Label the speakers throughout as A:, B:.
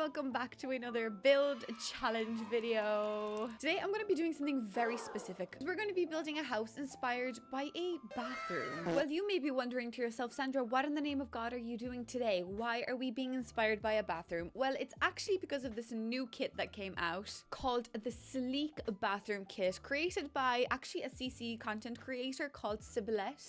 A: welcome back to another build challenge video. Today I'm going to be doing something very specific. We're going to be building a house inspired by a bathroom. Well, you may be wondering to yourself, Sandra, what in the name of God are you doing today? Why are we being inspired by a bathroom? Well, it's actually because of this new kit that came out called the Sleek Bathroom Kit, created by actually a CC content creator called Ciboulette.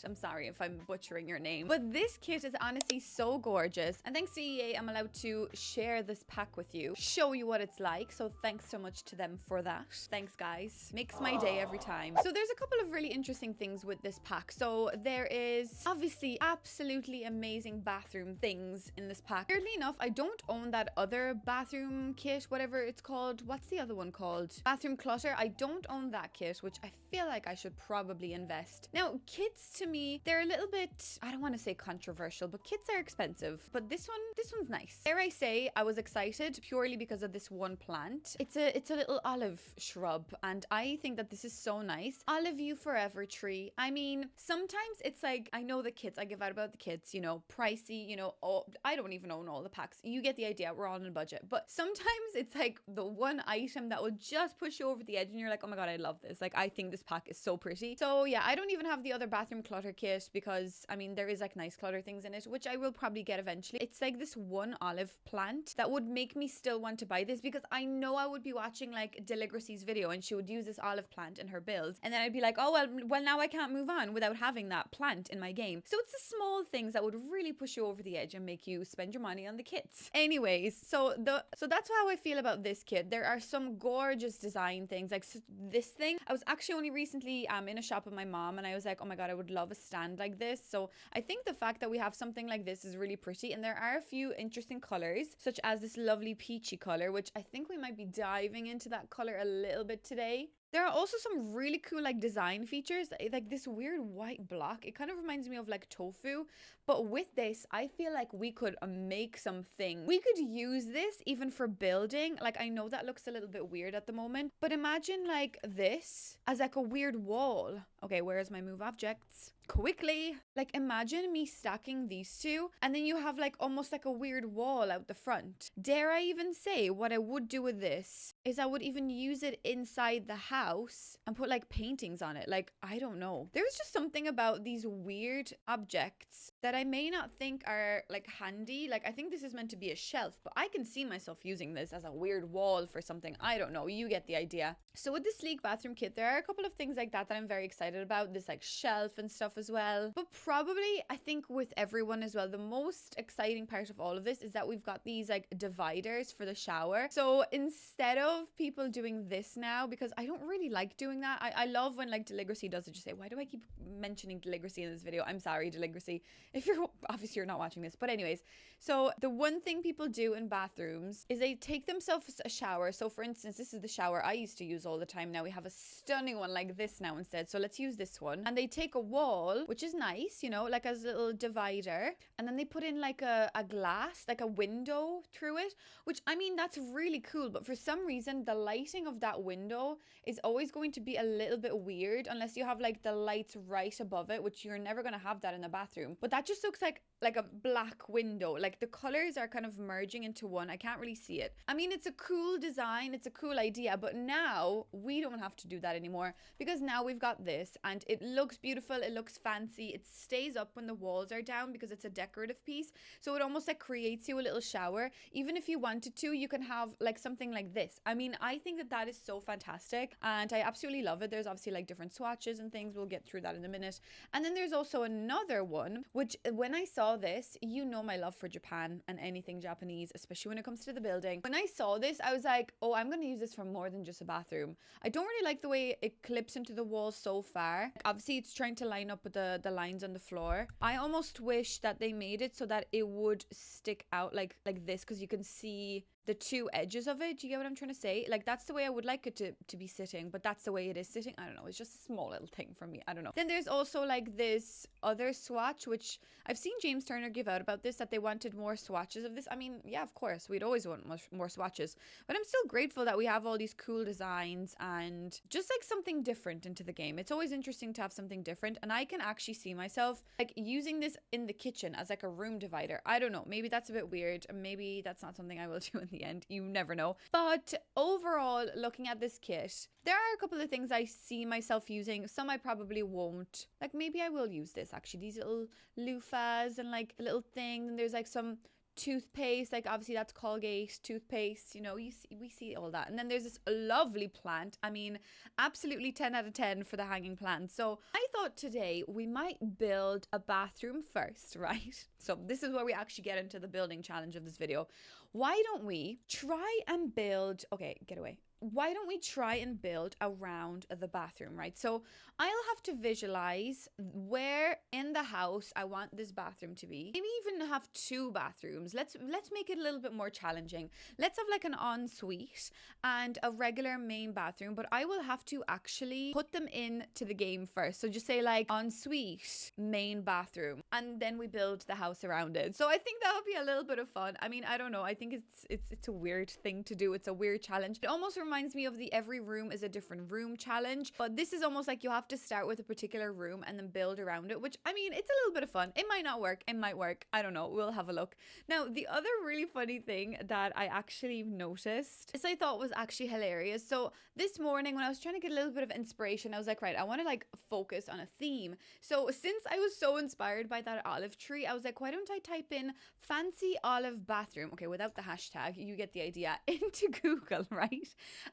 A: I'm sorry if I'm butchering your name, but this kit is honestly so gorgeous, and thanks to EA I'm allowed to share this pack with you, show you what it's like, so thanks so much to them for that. Thanks guys, makes my day every time. So there's a couple of really interesting things with this pack. So there is obviously absolutely amazing bathroom things in this pack. Weirdly enough, I don't own that other bathroom kit, whatever it's called. What's the other one called? Bathroom clutter. I don't own that kit, which I feel like I should probably invest. Now kits to me, they're a little bit, I don't want to say controversial, but kits are expensive, but this one's nice. Dare I say I was excited purely because of this one plant. It's a little olive shrub, and I think that this is so nice. Olive you forever tree. I mean, sometimes it's like, I know the kits I give out about the kits, you know, pricey, you know, I don't even own all the packs. You get the idea, we're all on a budget. But sometimes it's like the one item that will just push you over the edge and you're like, oh my god, I love this. Like, I think this pack is so pretty. So yeah, I don't even have the other bathroom clutter kit because I mean there is like nice clutter things in it, which I will probably get eventually. It's like this one olive plant that would make me still want to buy this, because I know I would be watching like Deligracy's video and she would use this olive plant in her builds, and then I'd be like, oh well now I can't move on without having that plant in my game. So it's the small things that would really push you over the edge and make you spend your money on the kits. Anyways, so that's how I feel about this kit. There are some gorgeous design things, like this thing. I was actually only recently in a shop with my mom and I was like, oh my god, I would love a stand like this. So I think the fact that we have something like this is really pretty, and there are a few interesting colors, such as this lovely peachy color, which I think we might be diving into that color a little bit today. There are also some really cool like design features, like this weird white block. It kind of reminds me of like tofu, but with this I feel like we could make something. We could use this even for building. Like, I know that looks a little bit weird at the moment, but imagine like this as like a weird wall. Okay, where's my move objects? Quickly, like imagine me stacking these two and then you have like almost like a weird wall out the front. Dare I even say what I would do with this is I would even use it inside the house and put like paintings on it. Like, I don't know, there's just something about these weird objects that I may not think are like handy. Like, I think this is meant to be a shelf, but I can see myself using this as a weird wall for something. I don't know, you get the idea. So with the Sleek Bathroom Kit, there are a couple of things like that I'm very excited about. This like shelf and stuff as well. But probably I think with everyone as well, the most exciting part of all of this is that we've got these like dividers for the shower. So instead of people doing this now, because I don't really like doing that, I love when like Deligracy does it. Just say, why do I keep mentioning Deligracy in this video? I'm sorry, Deligracy, if you're obviously you're not watching this, but anyways, so the one thing people do in bathrooms is they take themselves a shower. So for instance, this is the shower I used to use all the time. Now we have a stunning one like this now instead, so let's use this one. And they take a wall, which is nice, you know, like as a little divider, and then they put in like a glass, like a window through it, which I mean that's really cool, but for some reason the lighting of that window is always going to be a little bit weird unless you have like the lights right above it, which you're never going to have that in the bathroom. But that just looks like a black window. Like the colors are kind of merging into one. I can't really see it. I mean, it's a cool design, it's a cool idea, but now we don't have to do that anymore, because now we've got this and it looks beautiful, it looks fancy, it stays up when the walls are down because it's a decorative piece, so it almost like creates you a little shower. Even if you wanted to, you can have like something like this. I mean, I think that that is so fantastic and I absolutely love it. There's obviously like different swatches and things, we'll get through that in a minute. And then there's also another one, which when I saw this, you know my love for Japan and anything Japanese, especially when it comes to the building. When I saw this, I was like, oh, I'm going to use this for more than just a bathroom. I don't really like the way it clips into the wall so far. Obviously, it's trying to line up with the lines on the floor. I almost wish that they made it so that it would stick out like this, because you can see the two edges of it. Do you get what I'm trying to say? Like, that's the way I would like it to be sitting, but that's the way it is sitting. I don't know. It's just a small little thing for me. I don't know. Then there's also like this other swatch, which I've seen James Turner give out about this, that they wanted more swatches of this. I mean, yeah, of course, we'd always want more swatches, but I'm still grateful that we have all these cool designs and just like something different into the game. It's always interesting to have something different, and I can actually see myself like using this in the kitchen as like a room divider. I don't know. Maybe that's a bit weird. Maybe that's not something I will do in the end. You never know. But overall, looking at this kit, there are a couple of things I see myself using. Some I probably won't. Like, maybe I will use this actually. These little loofahs and like a little thing. And there's like some toothpaste, like obviously that's Colgate toothpaste, you know, we see all that. And then there's this lovely plant. I mean, absolutely 10 out of 10 for the hanging plant. So I thought today we might build a bathroom first, right? So this is where we actually get into the building challenge of this video. Why don't we try and build, okay, get away. Why don't we try and build around the bathroom, right? So I'll have to visualize where in the house I want this bathroom to be. Maybe even have two bathrooms. Let's make it a little bit more challenging. Let's have like an ensuite and a regular main bathroom, but I will have to actually put them into the game first. So just say like ensuite, main bathroom, and then we build the house around it. So I think that would be a little bit of fun. I mean, I don't know. I think it's a weird thing to do. It's a weird challenge. It almost reminds me of the every room is a different room challenge, but this is almost like you have to start with a particular room and then build around it, which I mean, it's a little bit of fun. It might not work. It might work. I don't know. We'll have a look. Now, the other really funny thing that I actually noticed, this I thought was actually hilarious. So this morning when I was trying to get a little bit of inspiration, I was like, right, I want to like focus on a theme. So since I was so inspired by that olive tree, I was like, why don't I type in fancy olive bathroom? Okay, without the hashtag, you get the idea, into Google, right?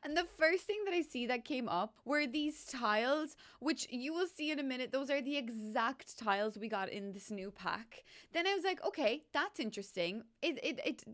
A: And the first thing that I see that came up were these tiles, which you will see in a minute. Those are the exact tiles we got in this new pack. Then I was like, okay, that's interesting. It's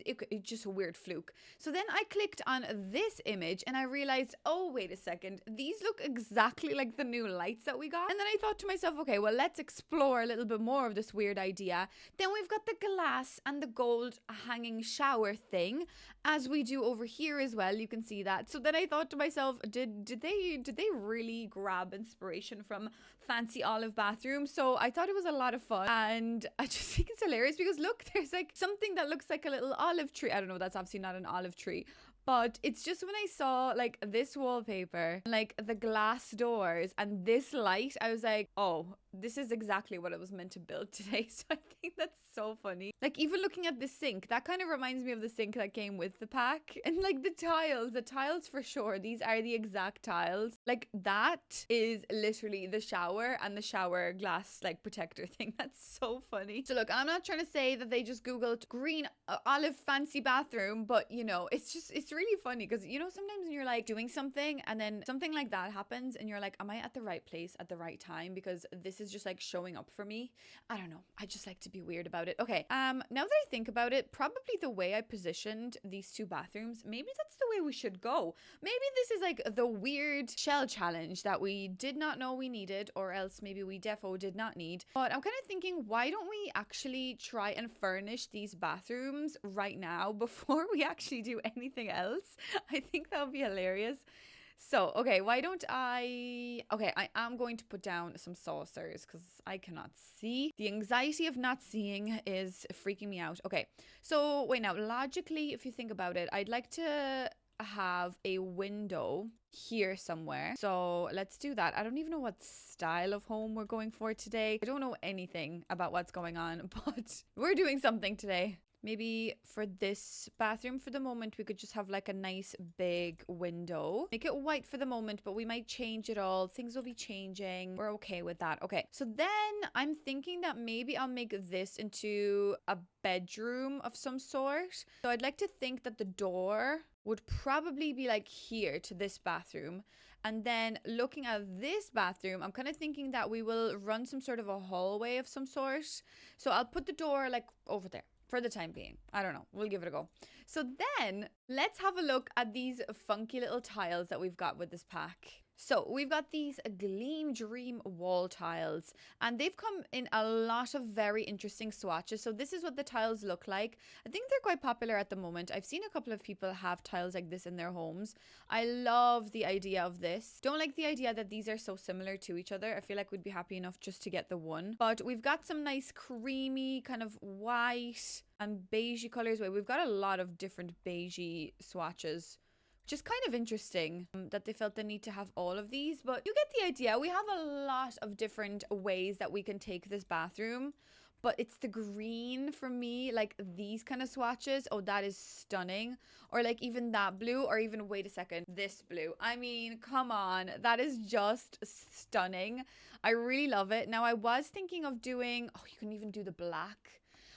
A: just a weird fluke. So then I clicked on this image and I realized, oh, wait a second. These look exactly like the new lights that we got. And then I thought to myself, okay, well, let's explore a little bit more of this weird idea. Then we've got the glass and the gold hanging shower thing, as we do over here as well. You can see that. So then I thought to myself, did they really grab inspiration from fancy olive bathroom? So I thought it was a lot of fun, and I just think it's hilarious because look, there's like something that looks like a little olive tree. I don't know, that's obviously not an olive tree, but it's just when I saw like this wallpaper, like the glass doors and this light, I was like, oh, this is exactly what I was meant to build today. So I think that's so funny. Like even looking at the sink, that kind of reminds me of the sink that came with the pack. And like the tiles for sure, these are the exact tiles. Like that is literally the shower and the shower glass like protector thing. That's so funny. So look, I'm not trying to say that they just Googled green olive fancy bathroom, but you know, it's really funny because you know, sometimes when you're like doing something and then something like that happens and you're like, am I at the right place at the right time? Because this is just like showing up for me. I don't know. I just like to be weird about it. Okay. Now that I think about it, probably the way I positioned these two bathrooms, maybe that's the way we should go. Maybe this is like the weird shell challenge that we did not know we needed, or else maybe we defo did not need. But I'm kind of thinking, why don't we actually try and furnish these bathrooms right now before we actually do anything else? I think that would be hilarious. So, okay, why don't I am going to put down some saucers because I cannot see. The anxiety of not seeing is freaking me out. Okay, so wait, now logically, if you think about it, I'd like to have a window here somewhere. So let's do that. I don't even know what style of home we're going for today. I don't know anything about what's going on, but we're doing something today. Maybe for this bathroom for the moment, we could just have like a nice big window. Make it white for the moment, but we might change it all. Things will be changing. We're okay with that. Okay, so then I'm thinking that maybe I'll make this into a bedroom of some sort. So I'd like to think that the door would probably be like here to this bathroom. And then looking at this bathroom, I'm kind of thinking that we will run some sort of a hallway of some sort. So I'll put the door like over there for the time being. I don't know. We'll give it a go. So then let's have a look at these funky little tiles that we've got with this pack. So we've got these Gleam Dream wall tiles, and they've come in a lot of very interesting swatches. So this is what the tiles look like. I think they're quite popular at the moment. I've seen a couple of people have tiles like this in their homes. I love the idea of this. Don't like the idea that these are so similar to each other. I feel like we'd be happy enough just to get the one. But we've got some nice creamy kind of white and beigey colors. We've got a lot of different beigey swatches, which is kind of interesting that they felt the need to have all of these, but you get the idea. We have a lot of different ways that we can take this bathroom, but it's the green for me, like these kind of swatches. Oh, that is stunning. Or like even that blue, or even, wait a second, this blue. I mean, come on, that is just stunning. I really love it. Now I was thinking of doing, oh, you can even do the black.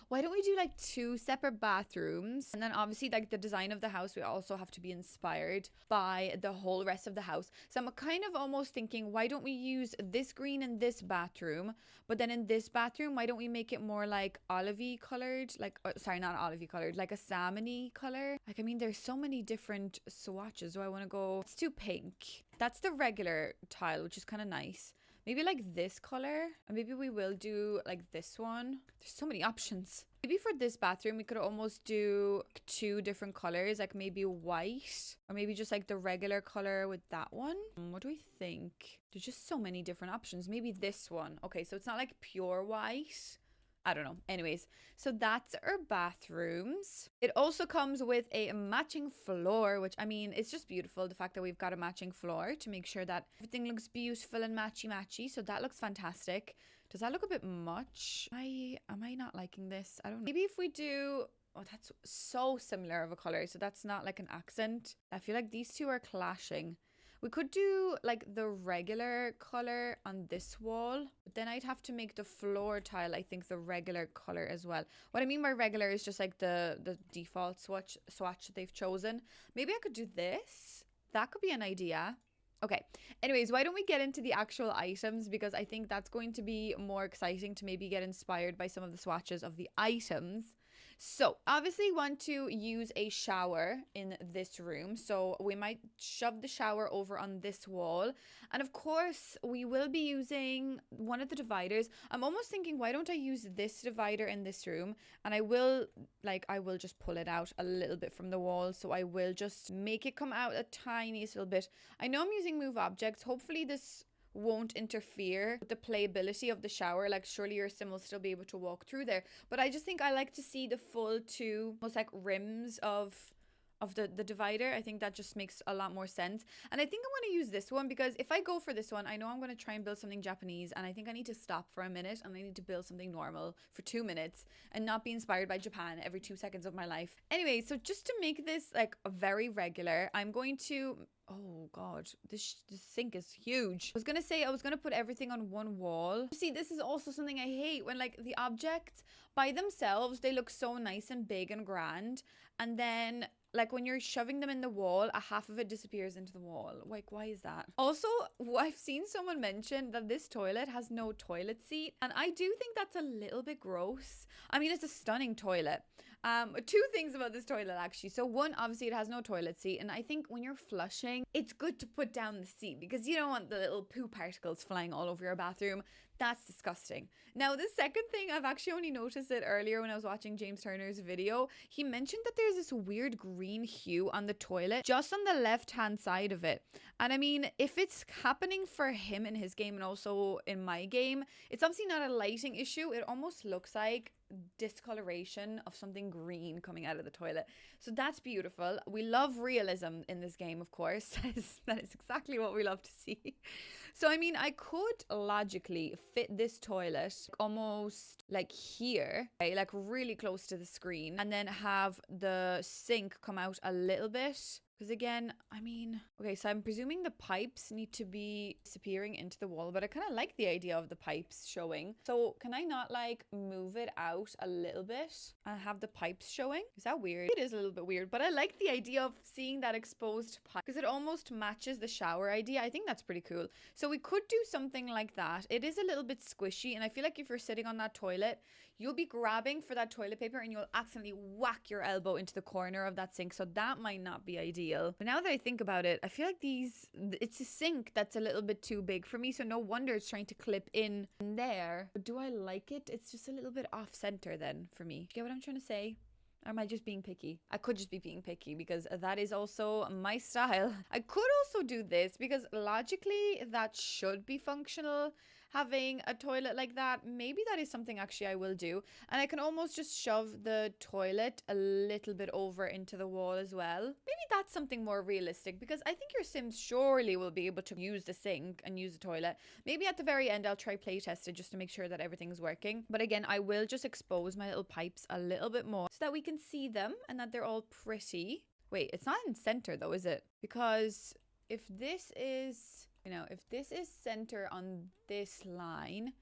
A: Why don't we do like 2 separate bathrooms? And then obviously like the design of the house, we also have to be inspired by the whole rest of the house. So I'm kind of almost thinking, why don't we use this green in this bathroom? But then in this bathroom, why don't we make it more like olivey colored? Like, sorry, not olivey colored, like a salmony color. Like, I mean, there's so many different swatches. Do I want to go, let's do pink. That's the regular tile, which is kind of nice. Maybe like this color, and maybe we will do like this one. There's so many options. Maybe for this bathroom, we could almost do 2 different colors, like maybe white, or maybe just like the regular color with that one. What do we think? There's just so many different options. Maybe this one. Okay, so it's not like pure white. I don't know. Anyways, so that's our bathrooms. It also comes with a matching floor, which, I mean, it's just beautiful. The fact that we've got a matching floor to make sure that everything looks beautiful and matchy-matchy. So that looks fantastic. Does that look a bit much? Am I not liking this? I don't know. Maybe if we do... Oh, that's so similar of a color. So that's not like an accent. I feel like these two are clashing. We could do like the regular color on this wall, but then I'd have to make the floor tile, I think, the regular color as well. What I mean by regular is just like the default swatch that they've chosen. Maybe I could do this. That could be an idea. Okay, anyways, why don't we get into the actual items, because I think that's going to be more exciting to maybe get inspired by some of the swatches of the items. So obviously want to use a shower in this room. So we might shove the shower over on this wall. And of course, we will be using one of the dividers. I'm almost thinking, why don't I use this divider in this room? And I will just pull it out a little bit from the wall. So I will just make it come out a tiniest little bit. I know I'm using move objects. Hopefully this won't interfere with the playability of the shower. Like, surely your sim will still be able to walk through there, but I just think I like to see the full 2 almost like rims of the divider. I think that just makes a lot more sense. And I think I'm going to use this one, because if I go for this one, I know I'm going to try and build something Japanese, and I think I need to stop for a minute and I need to build something normal for 2 minutes and not be inspired by Japan every 2 seconds of my life. Anyway, so just to make this like a very regular, I'm going to... Oh god, this sink is huge. I was gonna say I was gonna put everything on one wall. See, this is also something I hate, when like the objects by themselves, they look so nice and big and grand, and then like when you're shoving them in the wall, a half of it disappears into the wall. Like, why is that? Also, I've seen someone mention that this toilet has no toilet seat, and I do think that's a little bit gross. I mean, it's a stunning toilet. 2 things about this toilet actually. So one, obviously it has no toilet seat, and I think when you're flushing, it's good to put down the seat, because you don't want the little poo particles flying all over your bathroom. That's disgusting. Now, the second thing, I've actually only noticed it earlier when I was watching James Turner's video. He mentioned that there's this weird green hue on the toilet, just on the left-hand side of it. And I mean, if it's happening for him in his game and also in my game, it's obviously not a lighting issue. It almost looks like discoloration of something green coming out of the toilet. So that's beautiful. We love realism in this game, of course. That is exactly what we love to see. So I mean, I could logically fit this toilet almost like here, okay, like really close to the screen, and then have the sink come out a little bit. Because again, I mean, okay, so I'm presuming the pipes need to be disappearing into the wall, but I kind of like the idea of the pipes showing. So can I not like move it out a little bit and have the pipes showing? Is that weird? It is a little bit weird, but I like the idea of seeing that exposed pipe, because it almost matches the shower idea. I think that's pretty cool. So we could do something like that. It is a little bit squishy, and I feel like if you're sitting on that toilet, you'll be grabbing for that toilet paper and you'll accidentally whack your elbow into the corner of that sink. So that might not be ideal. But now that I think about it, I feel like it's a sink that's a little bit too big for me. So no wonder it's trying to clip in there. But do I like it? It's just a little bit off center then for me. Do you get what I'm trying to say? Or am I just being picky? I could just be being picky because that is also my style. I could also do this because logically that should be functional. Having a toilet like that, maybe that is something actually I will do. And I can almost just shove the toilet a little bit over into the wall as well. Maybe that's something more realistic because I think your Sims surely will be able to use the sink and use the toilet. Maybe at the very end I'll try playtest it just to make sure that everything's working. But again, I will just expose my little pipes a little bit more so that we can see them and that they're all pretty. Wait, it's not in center though, is it? Because if this is... if this is center on this line,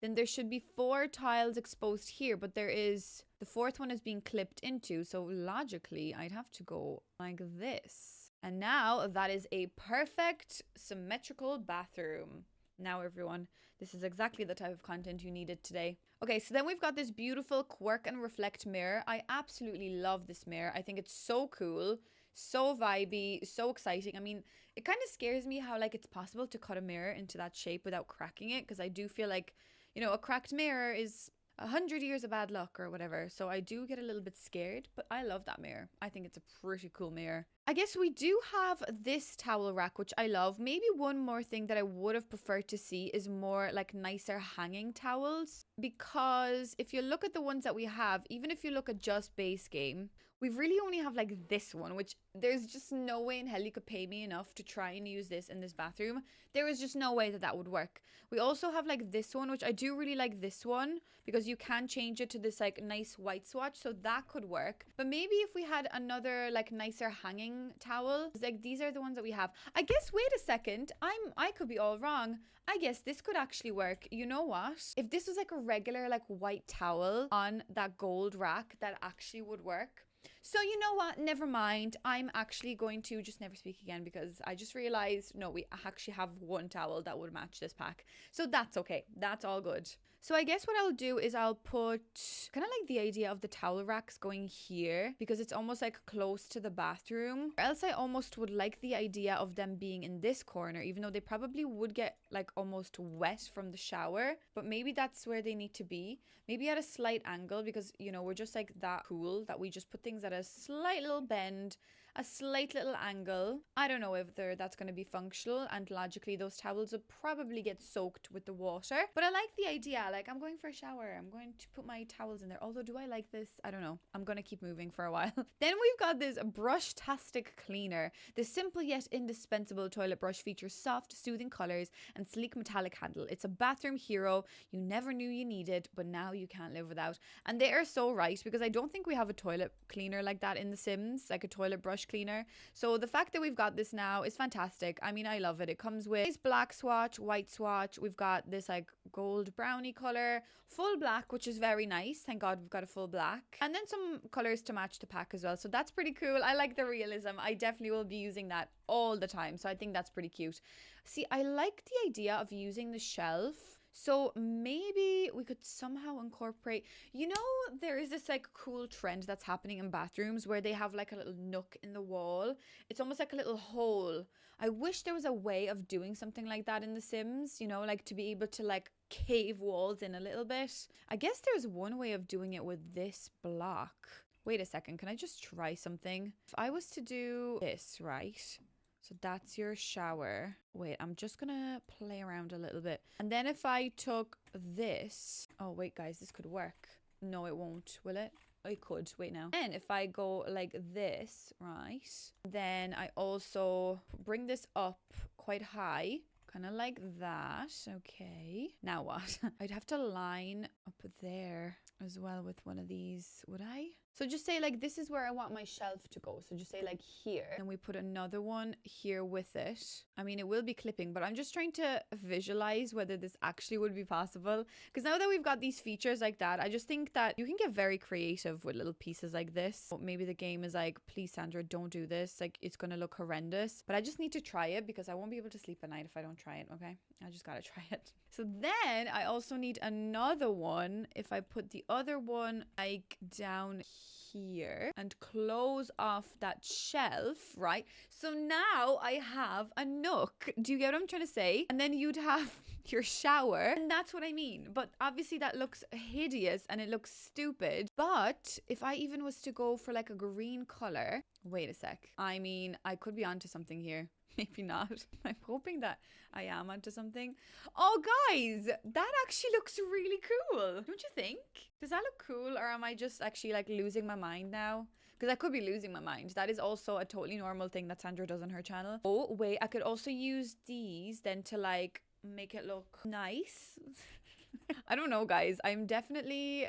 A: then there should be 4 tiles exposed here, but the 4th one is being clipped into. So logically, I'd have to go like this. And now that is a perfect symmetrical bathroom. Now, everyone, this is exactly the type of content you needed today. Okay, so then we've got this beautiful Quirk and Reflect mirror. I absolutely love this mirror. I think it's so cool. So vibey, so exciting. I mean, it kind of scares me how like it's possible to cut a mirror into that shape without cracking it, because I do feel like, a cracked mirror is 100 years of bad luck or whatever. So I do get a little bit scared, but I love that mirror. I think it's a pretty cool mirror. I guess we do have this towel rack, which I love. Maybe one more thing that I would have preferred to see is more like nicer hanging towels, because if you look at the ones that we have, even if you look at just base game, we really only have like this one, which there's just no way in hell you could pay me enough to try and use this in this bathroom. There is just no way that that would work. We also have like this one, which I do really like this one because you can change it to this like nice white swatch. So that could work. But maybe if we had another like nicer hanging towel, like these are the ones that we have. I guess, wait a second, I could be all wrong. I guess this could actually work. You know what? If this was like a regular like white towel on that gold rack, that actually would work. So you know what? Never mind. I'm actually going to just never speak again because I just realized, no, we actually have one towel that would match this pack. So that's okay. That's all good. So I guess what I'll do is I'll put kind of like the idea of the towel racks going here because it's almost like close to the bathroom. Or else I almost would like the idea of them being in this corner, even though they probably would get like almost wet from the shower. But maybe that's where they need to be. Maybe at a slight angle because, we're just like that cool that we just put things at a slight little bend, a slight little angle. I don't know if that's going to be functional, and logically those towels will probably get soaked with the water. But I like the idea. Like, I'm going for a shower. I'm going to put my towels in there. Although, do I like this? I don't know. I'm going to keep moving for a while. Then we've got this brush-tastic cleaner. The simple yet indispensable toilet brush features soft, soothing colors and sleek metallic handle. It's a bathroom hero you never knew you needed, but now you can't live without. And they are so right, because I don't think we have a toilet cleaner like that in The Sims, like a toilet brush cleaner. So the fact that we've got this now is fantastic. I mean, I love it. It comes with this black swatch, white swatch. We've got this like gold brownie color, full black, which is very nice. Thank God we've got a full black. And then some colors to match the pack as well. So that's pretty cool. I like the realism. I definitely will be using that all the time. So I think that's pretty cute. See, I like the idea of using the shelf. So maybe we could somehow incorporate, there is this like cool trend that's happening in bathrooms where they have like a little nook in the wall. It's almost like a little hole. I wish there was a way of doing something like that in The Sims, like to be able to like cave walls in a little bit. I guess there's one way of doing it with this block. Wait a second, can I just try something? If I was to do this, right? So that's your shower. Wait, I'm just gonna play around a little bit. And then if I took this... Oh, wait, guys, this could work. No, it won't, will it? Oh, it could. Wait now. And if I go like this, right? Then I also bring this up quite high. Kind of like that. Okay. Now what? I'd have to line up there as well with one of these. Would I? So just say like, this is where I want my shelf to go. So just say like here, and we put another one here with it. I mean, it will be clipping, but I'm just trying to visualize whether this actually would be possible. Because now that we've got these features like that, I just think that you can get very creative with little pieces like this. Maybe the game is like, please, Sandra, don't do this. Like, it's going to look horrendous. But I just need to try it because I won't be able to sleep at night if I don't try it, okay? I just got to try it. So then I also need another one. If I put the other one like down here and close off that shelf, right? So now I have a nook. Do you get what I'm trying to say? And then you'd have your shower, and that's what I mean. But obviously that looks hideous and it looks stupid. But if I even was to go for like a green color, wait a sec. I mean, I could be onto something here. Maybe not. I'm hoping that I am onto something. Oh, guys, that actually looks really cool. Don't you think? Does that look cool, or am I just actually like losing my mind now? Because I could be losing my mind. That is also a totally normal thing that Sandra does on her channel. Oh, wait, I could also use these then to like make it look nice. I don't know, guys. I'm definitely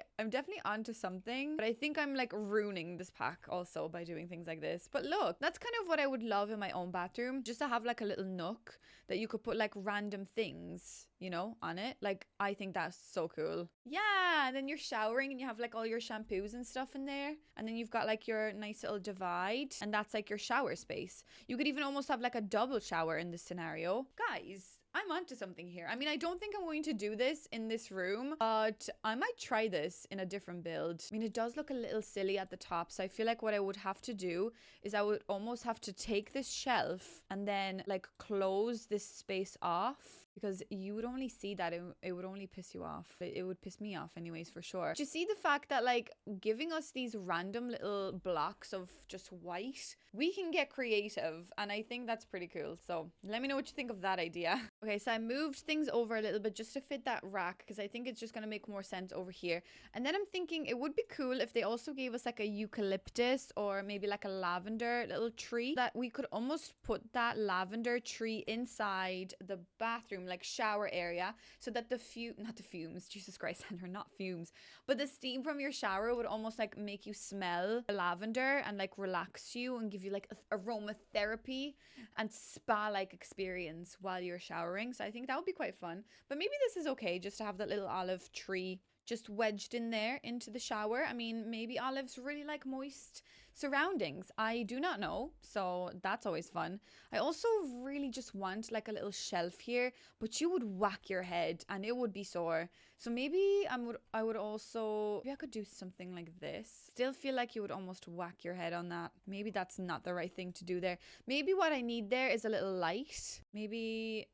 A: onto something, but I think I'm like ruining this pack also by doing things like this. But look, that's kind of what I would love in my own bathroom, just to have like a little nook that you could put like random things, you know, on it. Like, I think that's so cool. Yeah, and then you're showering and you have like all your shampoos and stuff in there, and then you've got like your nice little divide, and that's like your shower space. You could even almost have like a double shower in this scenario. Guys, I'm onto something here. I mean, I don't think I'm going to do this in this room, but I might try this in a different build. I mean, it does look a little silly at the top, so I feel like what I would have to do is I would almost have to take this shelf and then like close this space off, because you would only see that. It would only piss you off. It would piss me off anyways, for sure. Do you see the fact that like giving us these random little blocks of just white, we can get creative, and I think that's pretty cool. So let me know what you think of that idea. Okay, so I moved things over a little bit just to fit that rack, because I think it's just going to make more sense over here. And then I'm thinking it would be cool if they also gave us like a eucalyptus or maybe like a lavender little tree, that we could almost put that lavender tree inside the bathroom, like shower area, so that not the fumes, Jesus Christ, Sandra, not fumes, but the steam from your shower would almost like make you smell the lavender and like relax you and give you like aromatherapy and spa like experience while you're showering. So I think that would be quite fun. But maybe this is okay just to have that little olive tree just wedged in there into the shower. I mean, maybe olives really like moist surroundings. I do not know, so that's always fun. I also really just want like a little shelf here, but you would whack your head and it would be sore. So maybe I would also, maybe I could do something like this. Still feel like you would almost whack your head on that. Maybe that's not the right thing to do there. Maybe what I need there is a little light. Maybe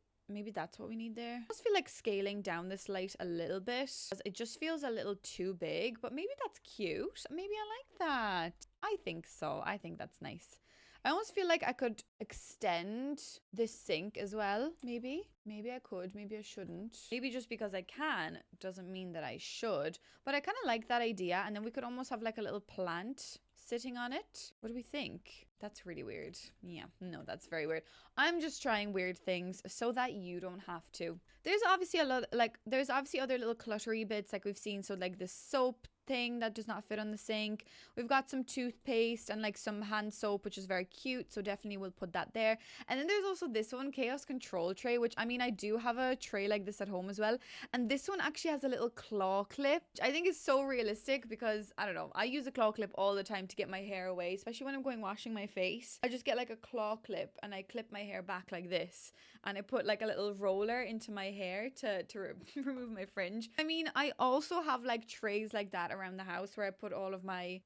A: that's what we need there. I just feel like scaling down this light a little bit. It just feels a little too big, but maybe that's cute. Maybe I like that. I think so. I think that's nice. I almost feel like I could extend this sink as well. Maybe I could. Maybe I shouldn't. Maybe just because I can doesn't mean that I should. But I kind of like that idea. And then we could almost have like a little plant sitting on it. What do we think? That's really weird. Yeah, no, that's very weird. I'm just trying weird things so that you don't have to. There's obviously other little cluttery bits like we've seen. So like the soap thing that does not fit on the sink. We've got some toothpaste and like some hand soap, which is very cute, so definitely we'll put that there. And then there's also this one, chaos control tray, which I mean, I do have a tray like this at home as well, and this one actually has a little claw clip, which I think is so realistic, because I don't know, I use a claw clip all the time to get my hair away, especially when I'm going washing my face. I just get like a claw clip and I clip my hair back like this, and I put like a little roller into my hair to remove my fringe. I mean, I also have like trays like that around the house where I put all of my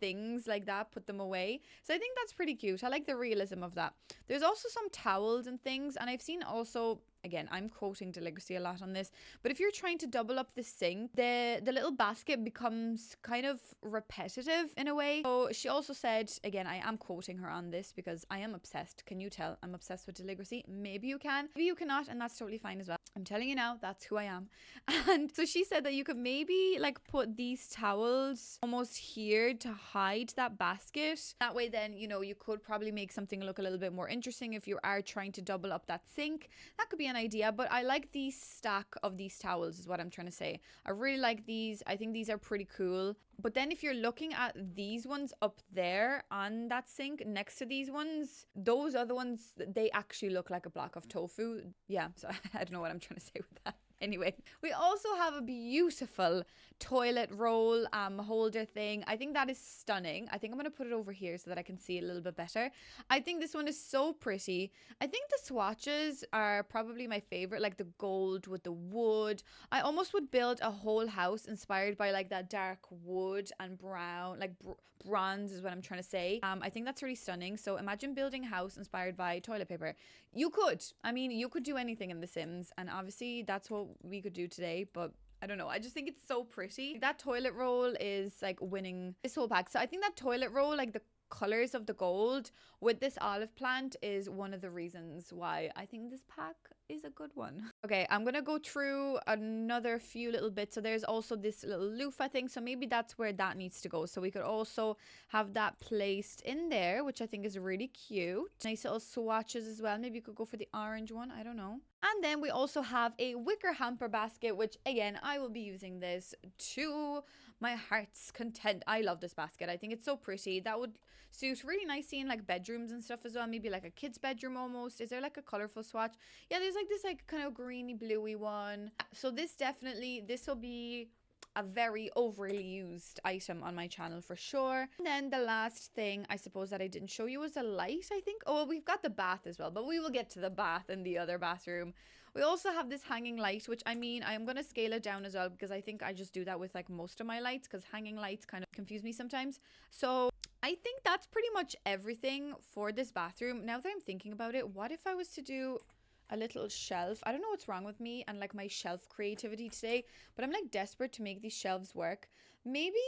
A: things like that, put them away. So I think that's pretty cute. I like the realism of that. There's also some towels and things, and I've seen also, again, I'm quoting Deligracy a lot on this, but if you're trying to double up the sink, the little basket becomes kind of repetitive in a way. So she also said, again, I am quoting her on this because I am obsessed. Can you tell I'm obsessed with Deligracy? Maybe you can, maybe you cannot, and that's totally fine as well. I'm telling you now, that's who I am. And so she said that you could maybe like put these towels almost here to hide that basket. That way then, you know, you could probably make something look a little bit more interesting if you are trying to double up that sink. That could be an idea, but I like the stack of these towels is what I'm trying to say. I really like these. I think these are pretty cool. But then if you're looking at these ones up there on that sink next to these ones, those other ones, they actually look like a block of tofu. Yeah, so I don't know what I'm trying to say with that. Anyway, we also have a beautiful toilet roll holder thing. I think that is stunning. I think I'm going to put it over here so that I can see it a little bit better. I think this one is so pretty. I think the swatches are probably my favorite, like the gold with the wood. I almost would build a whole house inspired by like that dark wood and brown, like bronze is what I'm trying to say. I think that's really stunning. So imagine building a house inspired by toilet paper. You could. I mean, you could do anything in The Sims, and obviously that's what we could do today, but I don't know. I just think it's so pretty. That toilet roll is like winning this whole pack. So I think that toilet roll, like the colors of the gold with this olive plant, is one of the reasons why I think this pack is a good one. Okay, I'm gonna go through another few little bits. So there's also this little loofah thing, so maybe that's where that needs to go. So we could also have that placed in there, which I think is really cute. Nice little swatches as well. Maybe you could go for the orange one, I don't know. And then we also have a wicker hamper basket, which again, I will be using this to my heart's content. I love this basket. I think it's so pretty. That would suit really nicely in like bedrooms and stuff as well. Maybe like a kid's bedroom almost. Is there like a colorful swatch? Yeah, there's like this like kind of greeny bluey one. So this will be a very overly used item on my channel for sure. And then the last thing I suppose that I didn't show you was a light, I think. Oh, well, we've got the bath as well, but we will get to the bath in the other bathroom. We also have this hanging light, which I mean, I'm going to scale it down as well because I think I just do that with like most of my lights because hanging lights kind of confuse me sometimes. So I think that's pretty much everything for this bathroom. Now that I'm thinking about it, what if I was to do a little shelf? I don't know what's wrong with me and like my shelf creativity today, but I'm like desperate to make these shelves work. Maybe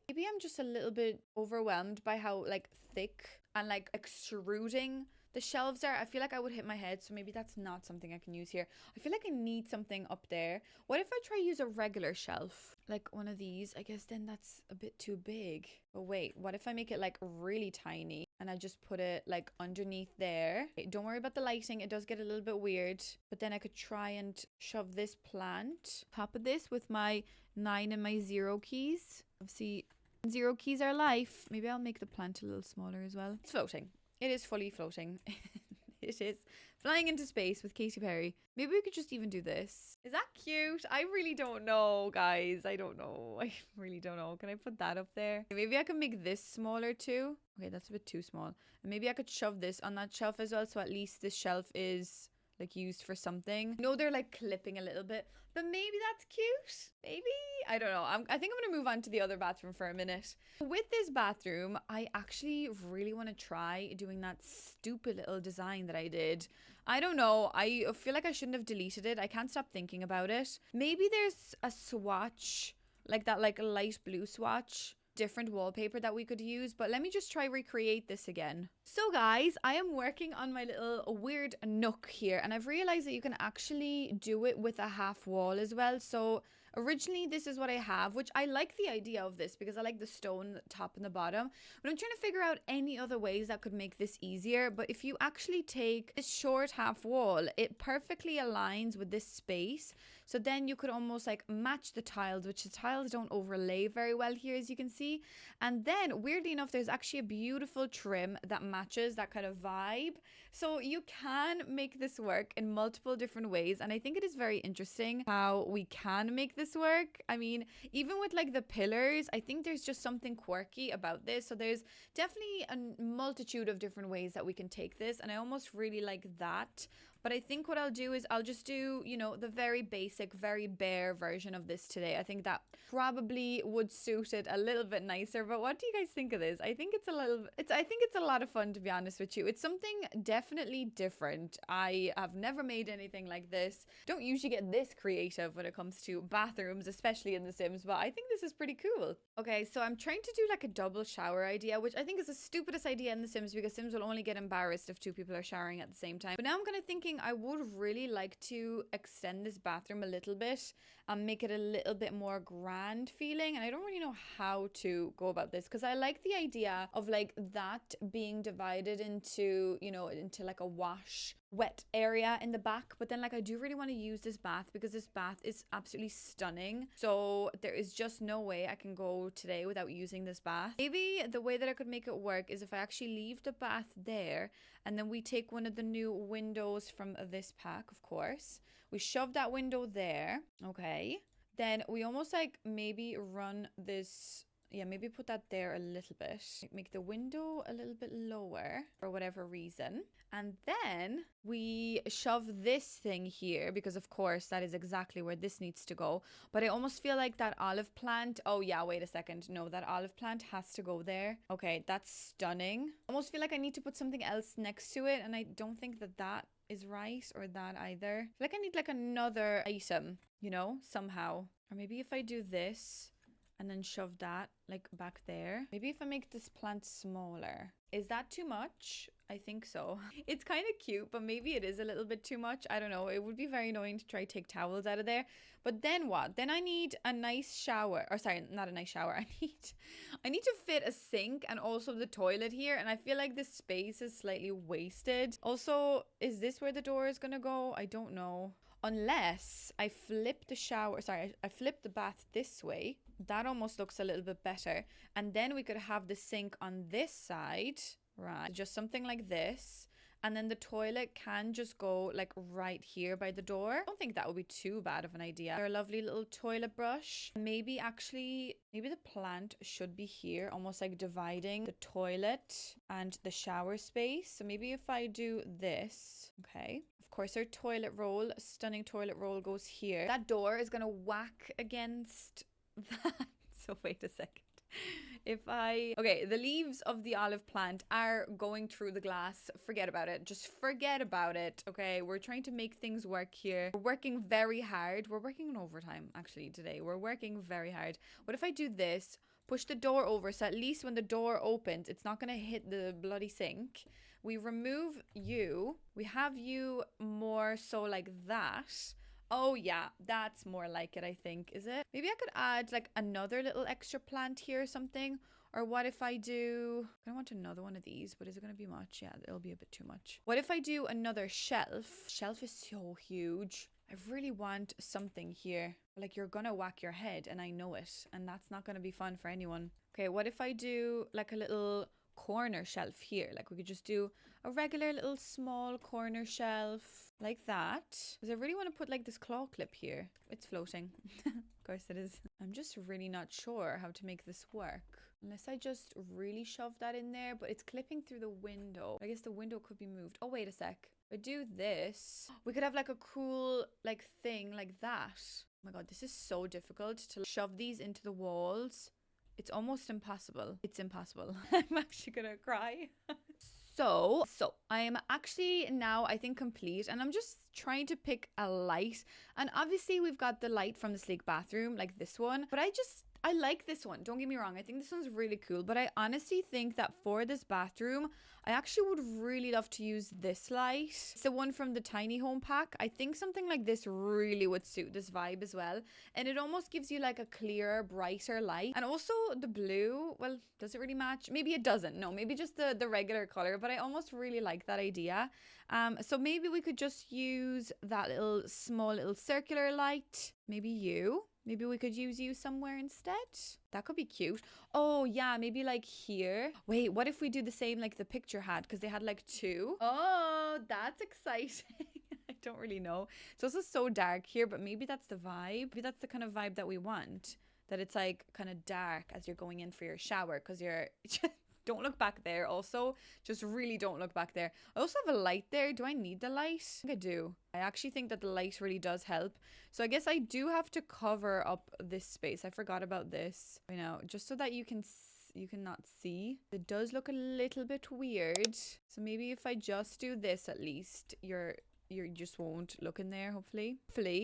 A: I'm just a little bit overwhelmed by how like thick and like extruding the shelves are. I feel like I would hit my head, so maybe that's not something I can use here. I feel like I need something up there. What if I try use a regular shelf? Like one of these. I guess then that's a bit too big. But wait, what if I make it like really tiny and I just put it like underneath there? Okay, don't worry about the lighting. It does get a little bit weird. But then I could try and shove this plant top of this with my 9 and my 0 keys. Obviously, 0 keys are life. Maybe I'll make the plant a little smaller as well. It's floating. It is fully floating. It is flying into space with Katy Perry. Maybe we could just even do this. Is that cute? I really don't know, guys. I don't know. I really don't know. Can I put that up there? Maybe I can make this smaller too. Okay, that's a bit too small. And maybe I could shove this on that shelf as well, so at least this shelf is like used for something. I know they're like clipping a little bit, but maybe that's cute. Maybe, I don't know. I think I'm gonna move on to the other bathroom for a minute. With this bathroom, I actually really want to try doing that stupid little design that I did. I don't know. I feel like I shouldn't have deleted it. I can't stop thinking about it. Maybe there's a swatch, like that like light blue swatch, different wallpaper that we could use, but let me just try recreate this again. So guys, I am working on my little weird nook here, and I've realized that you can actually do it with a half wall as well. So originally this is what I have, which I like the idea of this because I like the stone top and the bottom, but I'm trying to figure out any other ways that could make this easier. But if you actually take this short half wall, it perfectly aligns with this space. So then you could almost like match the tiles, which the tiles don't overlay very well here, as you can see. And then weirdly enough, there's actually a beautiful trim that matches that kind of vibe. So you can make this work in multiple different ways. And I think it is very interesting how we can make this work. I mean, even with like the pillars, I think there's just something quirky about this. So there's definitely a multitude of different ways that we can take this. And I almost really like that. But I think what I'll do is I'll just do, you know, the very basic, very bare version of this today. I think that probably would suit it a little bit nicer. But what do you guys think of this? I think it's a lot of fun, to be honest with you. It's something definitely different. I have never made anything like this. Don't usually get this creative when it comes to bathrooms, especially in The Sims, but I think this is pretty cool. Okay, so I'm trying to do like a double shower idea, which I think is the stupidest idea in The Sims because Sims will only get embarrassed if 2 people are showering at the same time. But now I'm kind of thinking I would really like to extend this bathroom a little bit and make it a little bit more grand feeling. And I don't really know how to go about this because I like the idea of like that being divided into, you know, into like a wash wet area in the back, but then like I do really want to use this bath because this bath is absolutely stunning. So there is just no way I can go today without using this bath. Maybe the way that I could make it work is if I actually leave the bath there and then we take one of the new windows from this pack, of course. We shove that window there. Okay. Then we almost like maybe run this. Yeah, maybe put that there a little bit. Make the window a little bit lower for whatever reason. And then we shove this thing here because, of course, that is exactly where this needs to go. But I almost feel like that olive plant. Oh, yeah, wait a second. No, that olive plant has to go there. Okay, that's stunning. I almost feel like I need to put something else next to it. And I don't think that that is right, or that either. I feel like I need like another item, you know, somehow. Or maybe if I do this and then shove that like back there. Maybe if I make this plant smaller. Is that too much? I think so. It's kind of cute, but maybe it is a little bit too much. I don't know. It would be very annoying to try to take towels out of there. But then what? Then I need a nice shower. Or sorry, not a nice shower. I need to fit a sink and also the toilet here. And I feel like this space is slightly wasted. Also, is this where the door is gonna go? I don't know. Unless I flip the shower. Sorry, I flip the bath this way. That almost looks a little bit better. And then we could have the sink on this side. Right. Just something like this. And then the toilet can just go like right here by the door. I don't think that would be too bad of an idea. A lovely little toilet brush. Maybe the plant should be here, almost like dividing the toilet and the shower space. So maybe if I do this, okay. Of course, our toilet roll, stunning toilet roll goes here. That door is going to whack against that. So wait a second. Okay, the leaves of the olive plant are going through the glass. Forget about it. Just forget about it. Okay, we're trying to make things work here. We're working very hard. We're working in overtime actually today. We're working very hard. What if I do this? Push the door over so at least when the door opens, it's not going to hit the bloody sink. We remove you. We have you more so like that. Oh yeah, that's more like it, I think. Is it? Maybe I could add like another little extra plant here or something. Or what if I do... I don't want another one of these, but is it going to be much? Yeah, it'll be a bit too much. What if I do another shelf? Shelf is so huge. I really want something here. Like you're going to whack your head and I know it. And that's not going to be fun for anyone. Okay, what if I do like a little corner shelf here? Like we could just do a regular little small corner shelf like that. Because I really want to put like this claw clip here. It's floating. Of course it is. I'm just really not sure how to make this work. Unless I just really shove that in there, but it's clipping through the window. I guess the window could be moved. Oh, wait a sec. If I do this, we could have like a cool like thing like that. Oh my God, this is so difficult to shove these into the walls. It's almost impossible. It's impossible. I'm actually gonna cry. So I am actually now, I think, complete, and I'm just trying to pick a light. And obviously we've got the light from the sleek bathroom, like this one, but I like this one. Don't get me wrong. I think this one's really cool, but I honestly think that for this bathroom, I actually would really love to use this light. It's the one from the tiny home pack. I think something like this really would suit this vibe as well. And it almost gives you like a clearer, brighter light. And also the blue, well, does it really match? Maybe it doesn't. No, maybe just the regular color, but I almost really like that idea. So maybe we could just use that little small little circular light. Maybe you. Maybe we could use you somewhere instead. That could be cute. Oh, yeah, maybe like here. Wait, what if we do the same like the picture had? Because they had like two. Oh, that's exciting. I don't really know. It's also so dark here, but maybe that's the vibe. Maybe that's the kind of vibe that we want. That it's like kind of dark as you're going in for your shower because you're... Don't look back there also. Just really don't look back there. I also have a light there. Do I need the light? I think I do. I actually think that the light really does help. So I guess I do have to cover up this space. I forgot about this. You know, just so that you cannot see. It does look a little bit weird. So maybe if I just do this at least, you just won't look in there, hopefully.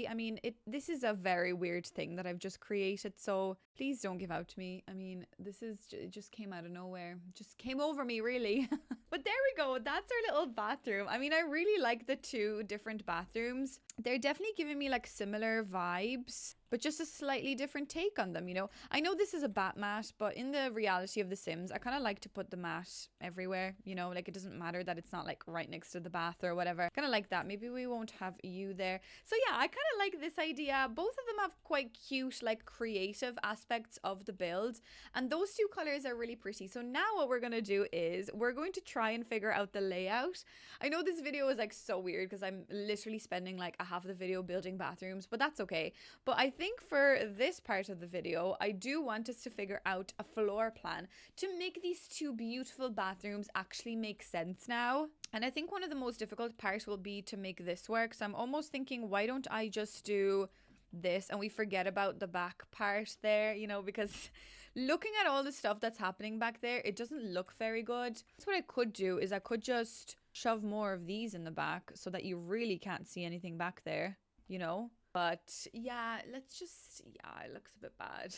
A: I mean, this is a very weird thing that I've just created, so please don't give out to me. I mean, it just came out of nowhere. It just came over me, really. But there we go. That's our little bathroom. I mean, I really like the two different bathrooms. they're definitely giving me like similar vibes, but just a slightly different take on them, you know? I know this is a bat mat, but in the reality of The Sims, I kind of like to put the mat everywhere, you know? Like, it doesn't matter that it's not like right next to the bath or whatever. Kind of like that. Maybe we won't have you there. So yeah, I kind of like this idea. Both of them have quite cute, like creative aspects of the build. And those two colors are really pretty. So now what we're going to do is we're going to try and figure out the layout. I know this video is like so weird because I'm literally spending like a half of the video building bathrooms, but that's okay. But I think for this part of the video, I do want us to figure out a floor plan to make these two beautiful bathrooms actually make sense now. And I think one of the most difficult parts will be to make this work. So I'm almost thinking, why don't I just do this and we forget about the back part there, you know, because looking at all the stuff that's happening back there, it doesn't look very good. So what I could do is I could just shove more of these in the back so that you really can't see anything back there, you know? But yeah, let's just, yeah, it looks a bit bad.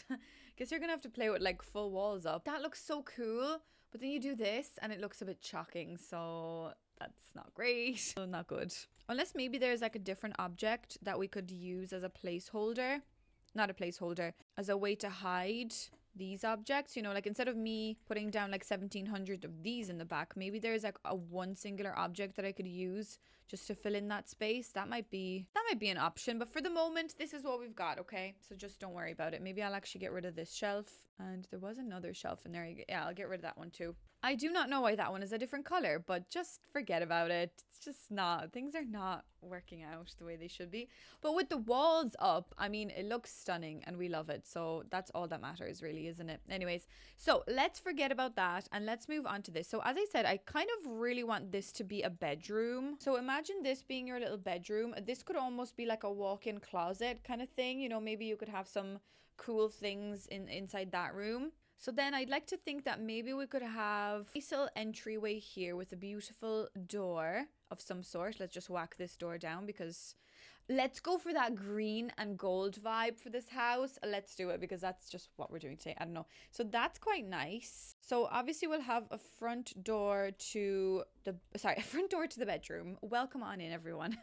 A: Guess you're gonna have to play with like full walls up. That looks so cool, but then you do this and it looks a bit shocking, so that's not great. So not good. Unless maybe there's like a different object that we could use as a placeholder. Not a placeholder, as a way to hide these objects, you know, like instead of me putting down like 1700 of these in the back, maybe there's like a one singular object that I could use just to fill in that space. That might be an option, but for the moment this is what we've got. Okay, so just don't worry about it. Maybe I'll actually get rid of this shelf, and there was another shelf in there. Yeah, I'll get rid of that one too. I do not know why that one is a different color, but just forget about it. It's just not, things are not working out the way they should be. But with the walls up, I mean, it looks stunning and we love it. So that's all that matters really, isn't it? Anyways, so let's forget about that and let's move on to this. So as I said, I kind of really want this to be a bedroom. So imagine this being your little bedroom. This could almost be like a walk-in closet kind of thing. You know, maybe you could have some cool things inside that room. So then I'd like to think that maybe we could have a little entryway here with a beautiful door of some sort. Let's just whack this door down because let's go for that green and gold vibe for this house. Let's do it because that's just what we're doing today. I don't know. So that's quite nice. So obviously we'll have a front door to a front door to the bedroom. Welcome on in, everyone.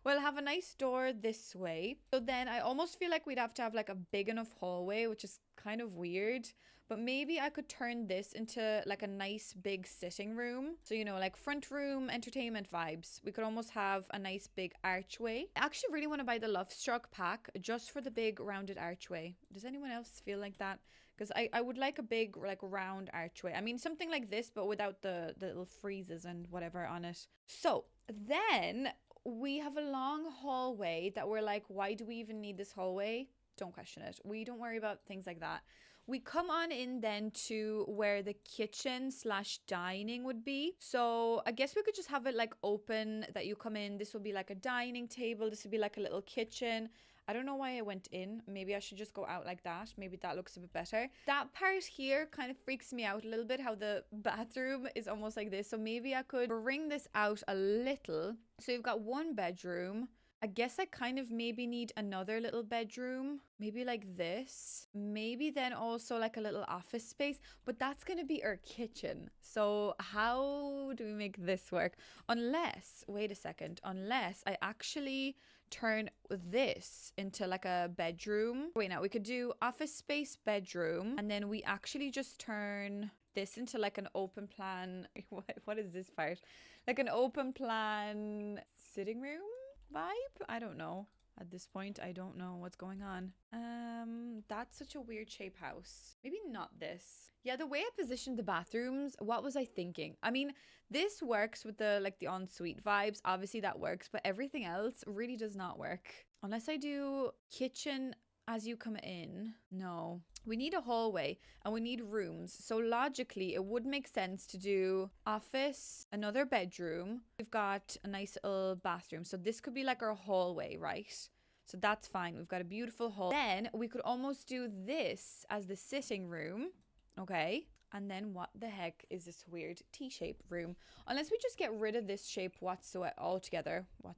A: We'll have a nice door this way. So then I almost feel like we'd have to have like a big enough hallway, which is kind of weird. But maybe I could turn this into like a nice big sitting room. So, you know, like front room entertainment vibes. We could almost have a nice big archway. I actually really want to buy the Love Struck pack just for the big rounded archway. Does anyone else feel like that? Because I would like a big like round archway. I mean, something like this, but without the little friezes and whatever on it. So then we have a long hallway that we're like, why do we even need this hallway? Don't question it. We don't worry about things like that. We come on in then to where the kitchen / dining would be. So I guess we could just have it like open that you come in. This will be like a dining table. This would be like a little kitchen. I don't know why I went in. Maybe I should just go out like that. Maybe that looks a bit better. That part here kind of freaks me out a little bit, how the bathroom is almost like this. So maybe I could bring this out a little. So you've got one bedroom. I guess I kind of maybe need another little bedroom, maybe like this, maybe then also like a little office space, but that's going to be our kitchen. So how do we make this work? Unless, wait a second, unless I actually turn this into like a bedroom. Wait, now we could do office space bedroom, and then we actually just turn this into like an open plan. What is this part? Like an open plan sitting room vibe? I don't know. At this point, I don't know what's going on. That's such a weird shape house. Maybe not this. Yeah, the way I positioned the bathrooms, what was I thinking? I mean, this works with the like the ensuite vibes. Obviously that works, but everything else really does not work. Unless I do kitchen as you come in. No. We need a hallway and we need rooms. So logically, it would make sense to do office, another bedroom. We've got a nice little bathroom. So this could be like our hallway, right? So that's fine. We've got a beautiful hall. Then we could almost do this as the sitting room. Okay. And then what the heck is this weird T-shaped room? Unless we just get rid of this shape altogether. What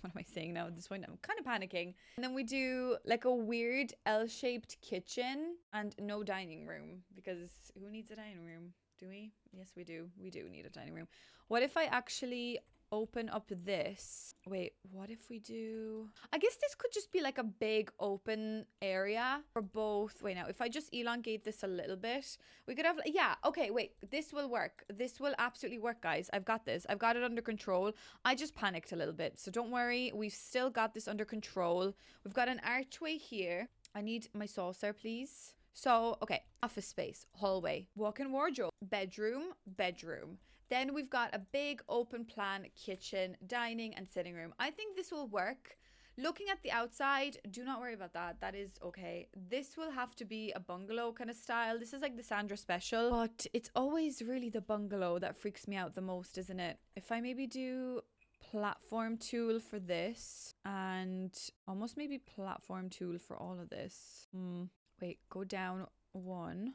A: am I saying now at this point? I'm kind of panicking. And then we do like a weird L-shaped kitchen and no dining room, because who needs a dining room? Do we? Yes, we do. We do need a dining room. What if I actually open up this. Wait, what if we do... I guess this could just be like a big open area for both. Wait, now, if I just elongate this a little bit, we could have... Yeah, okay, wait. This will work. This will absolutely work, guys. I've got this. I've got it under control. I just panicked a little bit. So don't worry. We've still got this under control. We've got an archway here. I need my saucer, please. So, okay. Office space, hallway, walk-in wardrobe, bedroom, bedroom. Then we've got a big open plan kitchen, dining, and sitting room. I think this will work. Looking at the outside, do not worry about that. That is okay. This will have to be a bungalow kind of style. This is like the Sandra special, but it's always really the bungalow that freaks me out the most, isn't it? If I maybe do platform tool for this and almost maybe platform tool for all of this. Wait, go down one.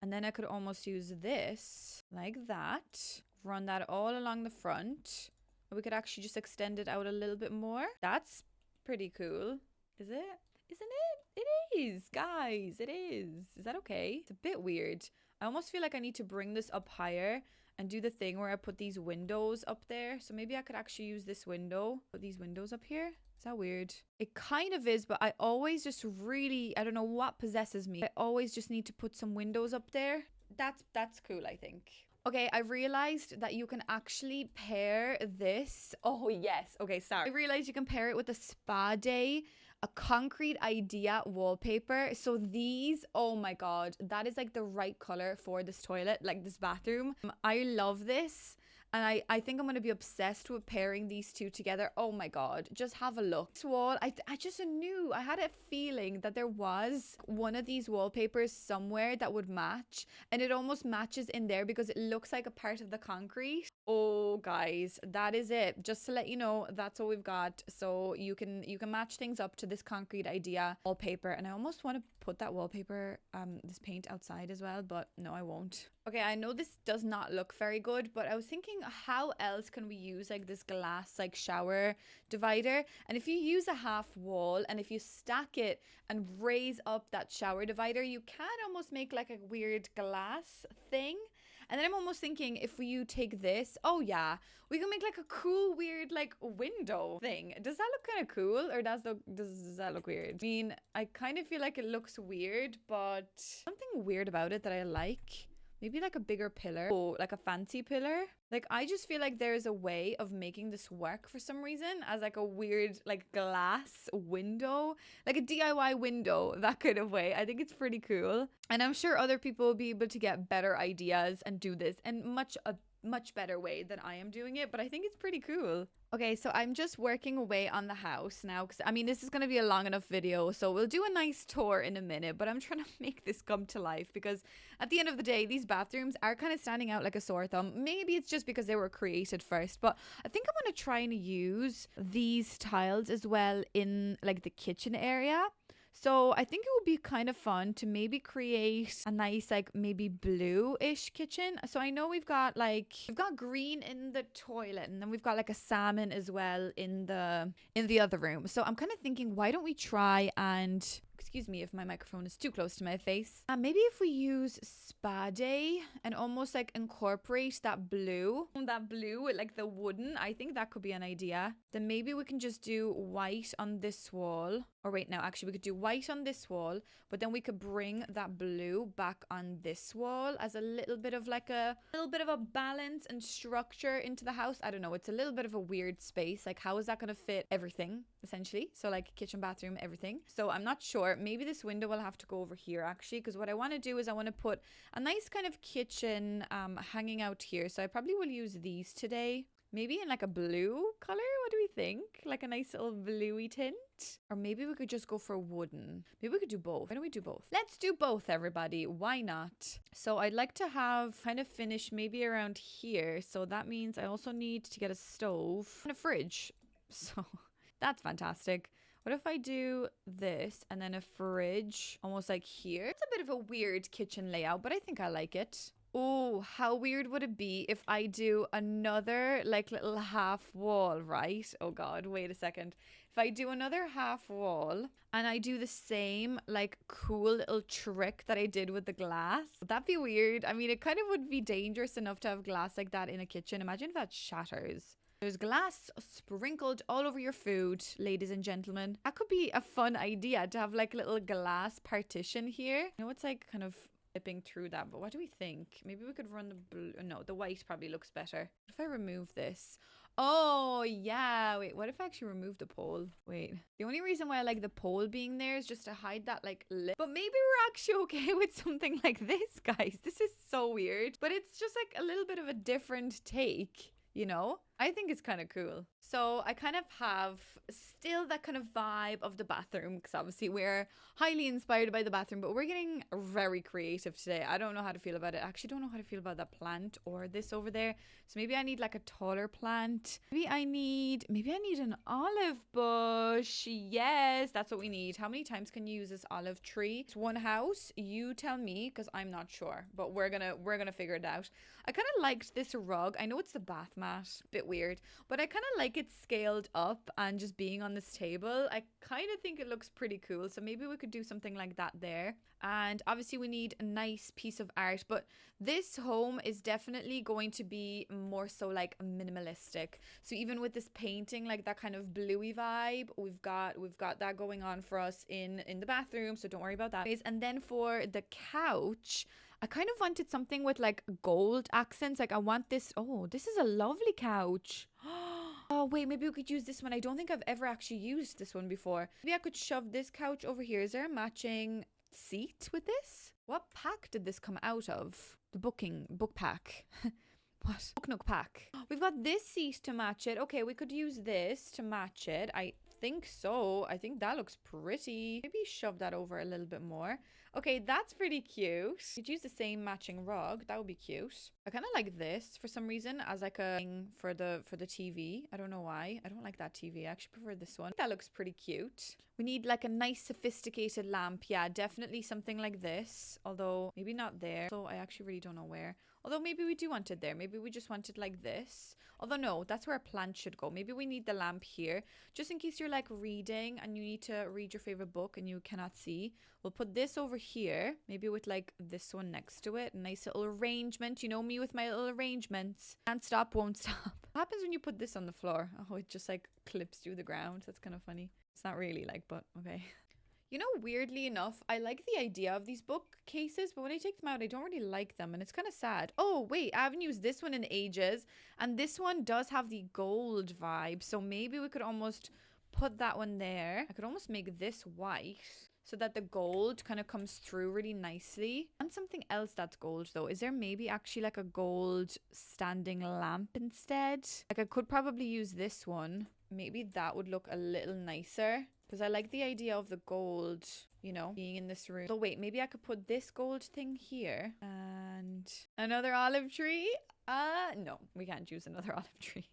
A: And then I could almost use this like that. Run that all along the front. We could actually just extend it out a little bit more. That's pretty cool. Is it? Isn't it? It is, guys. It is. Is that okay? It's a bit weird. I almost feel like I need to bring this up higher and do the thing where I put these windows up there. So maybe I could actually use this window. Put these windows up here. Is that weird? It kind of is, but I always just really, I don't know what possesses me. I always just need to put some windows up there. That's cool, I think. Okay, I realized that you can actually pair this. Oh, yes. Okay, sorry. I realized you can pair it with a spa day, a concrete idea wallpaper. So these, oh my God, that is like the right color for this toilet, like this bathroom. I love this. And I think I'm going to be obsessed with pairing these two together. Oh my God, just have a look. This wall, I just knew, I had a feeling that there was one of these wallpapers somewhere that would match. And it almost matches in there because it looks like a part of the concrete. Oh guys, that is it. Just to let you know, that's what we've got. So you can match things up to this concrete idea wallpaper. And I almost want to put that wallpaper, this paint outside as well, but no, I won't. Okay, I know this does not look very good, but I was thinking, how else can we use like this glass like shower divider? And if you use a half wall and if you stack it and raise up that shower divider, you can almost make like a weird glass thing. And then I'm almost thinking, if you take this, oh yeah, we can make like a cool weird like window thing. Does that look kind of cool, or does that look weird? I mean, I kind of feel like it looks weird, but something weird about it that I like. Maybe like a bigger pillar. Oh, like a fancy pillar. Like, I just feel like there's a way of making this work for some reason as like a weird like glass window, like a DIY window, that kind of way. I think it's pretty cool. And I'm sure other people will be able to get better ideas and do this in a much better way than I am doing it, but I think it's pretty cool. Okay, so I'm just working away on the house now because I mean, this is going to be a long enough video, so we'll do a nice tour in a minute, but I'm trying to make this come to life because at the end of the day, these bathrooms are kind of standing out like a sore thumb. Maybe it's just because they were created first, but I think I'm going to try and use these tiles as well in like the kitchen area. So I think it would be kind of fun to maybe create a nice like maybe blue-ish kitchen. So I know we've got green in the toilet, and then we've got like a salmon as well in the other room. So I'm kind of thinking, why don't we try and, excuse me if my microphone is too close to my face. Maybe if we use spa day and almost like incorporate that blue with like the wooden, I think that could be an idea. Then maybe we can just do white on this wall. Or wait, no, actually we could do white on this wall, but then we could bring that blue back on this wall as a little bit of a balance and structure into the house. I don't know. It's a little bit of a weird space. Like, how is that going to fit everything essentially? So like kitchen, bathroom, everything. So I'm not sure. Maybe this window will have to go over here actually, because what I want to do is I want to put a nice kind of kitchen hanging out here. So I probably will use these today. Maybe in like a blue color. What do we think? Like a nice little bluey tint. Or maybe we could just go for wooden. Maybe we could do both. Why don't we do both? Let's do both, everybody. Why not? So I'd like to have kind of finished maybe around here. So that means I also need to get a stove and a fridge. So that's fantastic. What if I do this and then a fridge almost like here? It's a bit of a weird kitchen layout, but I think I like it. Oh, how weird would it be if I do another like little half wall, right? Oh God, wait a second. If I do another half wall and I do the same like cool little trick that I did with the glass, would that be weird? I mean, it kind of would be dangerous enough to have glass like that in a kitchen. Imagine if that shatters. There's glass sprinkled all over your food, ladies and gentlemen. That could be a fun idea to have like a little glass partition here. I know it's like kind of flipping through that, but what do we think? Maybe we could run the blue. No, the white probably looks better. What if I remove this? Oh, yeah. Wait, what if I actually remove the pole? Wait, the only reason why I like the pole being there is just to hide that like lip. But maybe we're actually okay with something like this, guys. This is so weird, but it's just like a little bit of a different take, you know? I think it's kind of cool. So I kind of have still that kind of vibe of the bathroom, because obviously we're highly inspired by the bathroom, but we're getting very creative today. I don't know how to feel about it. I actually don't know how to feel about that plant or this over there. So maybe I need like a taller plant. Maybe I need an olive bush. Yes, that's what we need. How many times can you use this olive tree? It's one house. You tell me, because I'm not sure, but we're gonna figure it out. I kind of liked this rug. I know it's the bath mat, bit weird, but I kind of like it scaled up and just being on this table. I kind of think it looks pretty cool. So maybe we could do something like that there. And obviously we need a nice piece of art, but this home is definitely going to be more so like minimalistic. So even with this painting, like that kind of bluey vibe, we've got that going on for us in the bathroom. So don't worry about that. And then for the couch, I kind of wanted something with like gold accents. Like I want this. Oh, this is a lovely couch. Oh, wait, maybe we could use this one. I don't think I've ever actually used this one before. Maybe I could shove this couch over here. Is there a matching seat with this? What pack did this come out of? The book pack. What? Book Nook pack. We've got this seat to match it. Okay, we could use this to match it. I think so. I think that looks pretty. Maybe shove that over a little bit more. Okay, that's pretty cute. You'd use the same matching rug. That would be cute. I kind of like this for some reason as like a thing for the TV. I don't know why. I don't like that TV. I actually prefer this one. That looks pretty cute. We need like a nice sophisticated lamp. Yeah, definitely something like this. Although maybe not there. So I actually really don't know where. Although maybe we do want it there. Maybe we just want it like this. Although no, that's where a plant should go. Maybe we need the lamp here. Just in case you're like reading and you need to read your favorite book and you cannot see. We'll put this over here. Maybe with like this one next to it. Nice little arrangement. You know me with my little arrangements. Can't stop, won't stop. What happens when you put this on the floor? Oh, it just like clips through the ground. That's kind of funny. It's not really like, but okay. You know, weirdly enough, I like the idea of these bookcases, but when I take them out, I don't really like them, and it's kind of sad. Oh, wait, I haven't used this one in ages, and this one does have the gold vibe, so maybe we could almost put that one there. I could almost make this white so that the gold kind of comes through really nicely. And something else that's gold, though. Is there maybe actually like a gold standing lamp instead? Like I could probably use this one. Maybe that would look a little nicer. Because I like the idea of the gold, you know, being in this room. So wait, maybe I could put this gold thing here. And another olive tree? No, we can't use another olive tree.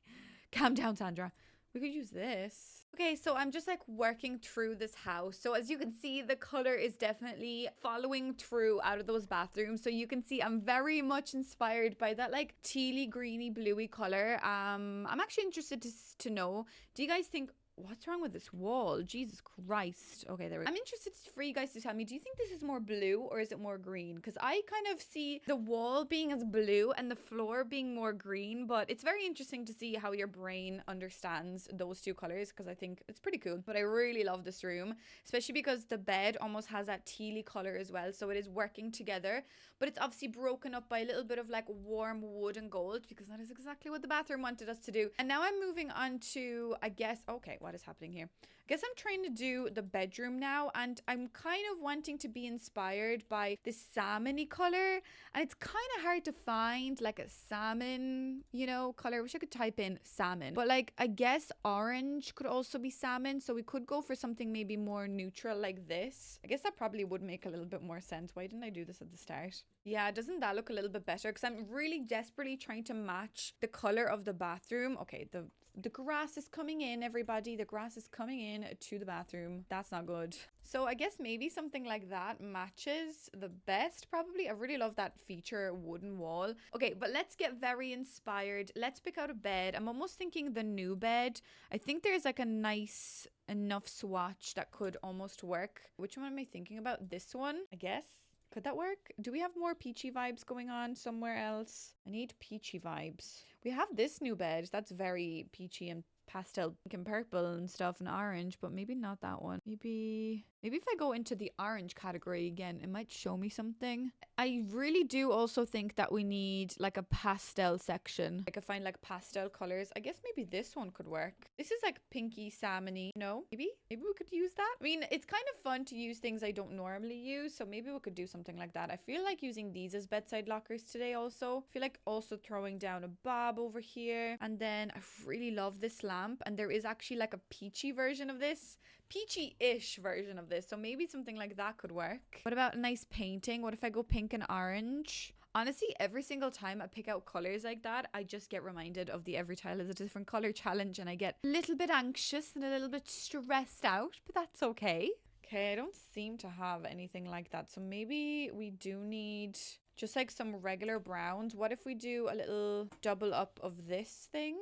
A: Calm down, Sandra. We could use this. Okay, so I'm just like working through this house. So as you can see, the color is definitely following through out of those bathrooms. So you can see I'm very much inspired by that like tealy, greeny, bluey color. I'm actually interested to know, do you guys think, what's wrong with this wall? Jesus Christ. Okay, there we go. I'm interested for you guys to tell me, do you think this is more blue or is it more green? Because I kind of see the wall being as blue and the floor being more green, but it's very interesting to see how your brain understands those two colors, because I think it's pretty cool. But I really love this room, especially because the bed almost has that tealy color as well, so it is working together, but it's obviously broken up by a little bit of like warm wood and gold, because that is exactly what the bathroom wanted us to do. And now I'm moving on to, I guess, okay, what is happening here? I guess I'm trying to do the bedroom now, and I'm kind of wanting to be inspired by this salmon-y color, and it's kind of hard to find like a salmon, you know, color. I wish I could type in salmon, but like I guess orange could also be salmon, so we could go for something maybe more neutral like this. I guess that probably would make a little bit more sense. Why didn't I do this at the start? Yeah, doesn't that look a little bit better? Because I'm really desperately trying to match the color of the bathroom. Okay, the grass is coming in, everybody. The grass is coming in to the bathroom. That's not good. So I guess maybe something like that matches the best, probably. I really love that feature wooden wall. Okay, but let's get very inspired. Let's pick out a bed. I'm almost thinking the new bed. I think there's like a nice enough swatch that could almost work. Which one am I thinking about? This one, I guess. Could that work? Do we have more peachy vibes going on somewhere else? I need peachy vibes. We have this new bed. That's very peachy and pastel pink and purple and stuff and orange, but maybe not that one. Maybe if I go into the orange category again, it might show me something. I really do also think that we need like a pastel section. I could find like pastel colors. I guess maybe this one could work. This is like pinky salmony. No, maybe we could use that. I mean, it's kind of fun to use things I don't normally use, so maybe we could do something like that. I feel like using these as bedside lockers today also. I feel like also throwing down a bob over here. And then I really love this lamp, and there is actually like a peachy version of this. Peachy-ish version of this, so maybe something like that could work. What about a nice painting? What if I go pink and orange? Honestly, every single time I pick out colors like that, I just get reminded of the every tile is a different color challenge, and I get a little bit anxious and a little bit stressed out, but that's okay. Okay, I don't seem to have anything like that, so maybe we do need just like some regular browns. What if we do a little double up of this thing?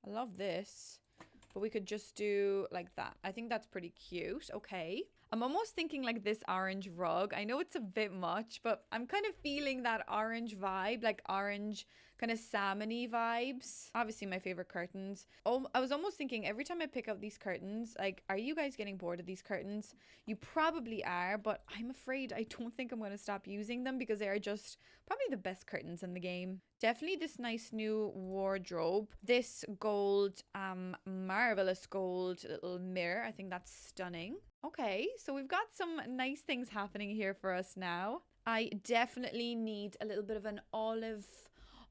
A: I love this. But we could just do like that. I think that's pretty cute. Okay. I'm almost thinking like this orange rug. I know it's a bit much, but I'm kind of feeling that orange vibe, like orange kind of salmony vibes. Obviously my favorite curtains. Oh, I was almost thinking every time I pick out these curtains, like, are you guys getting bored of these curtains? You probably are, but I'm afraid I don't think I'm going to stop using them because they are just probably the best curtains in the game. Definitely this nice new wardrobe. This gold, marvelous gold little mirror. I think that's stunning. Okay, so we've got some nice things happening here for us now. I definitely need a little bit of an olive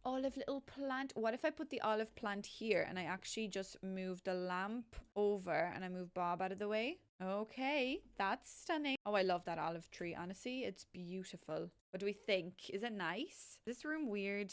A: little plant. What if I put the olive plant here and I actually just move the lamp over and I move Bob out of the way? Okay, that's stunning. Oh, I love that olive tree. Honestly, it's beautiful. What do we think? Is it nice? Is this room weird?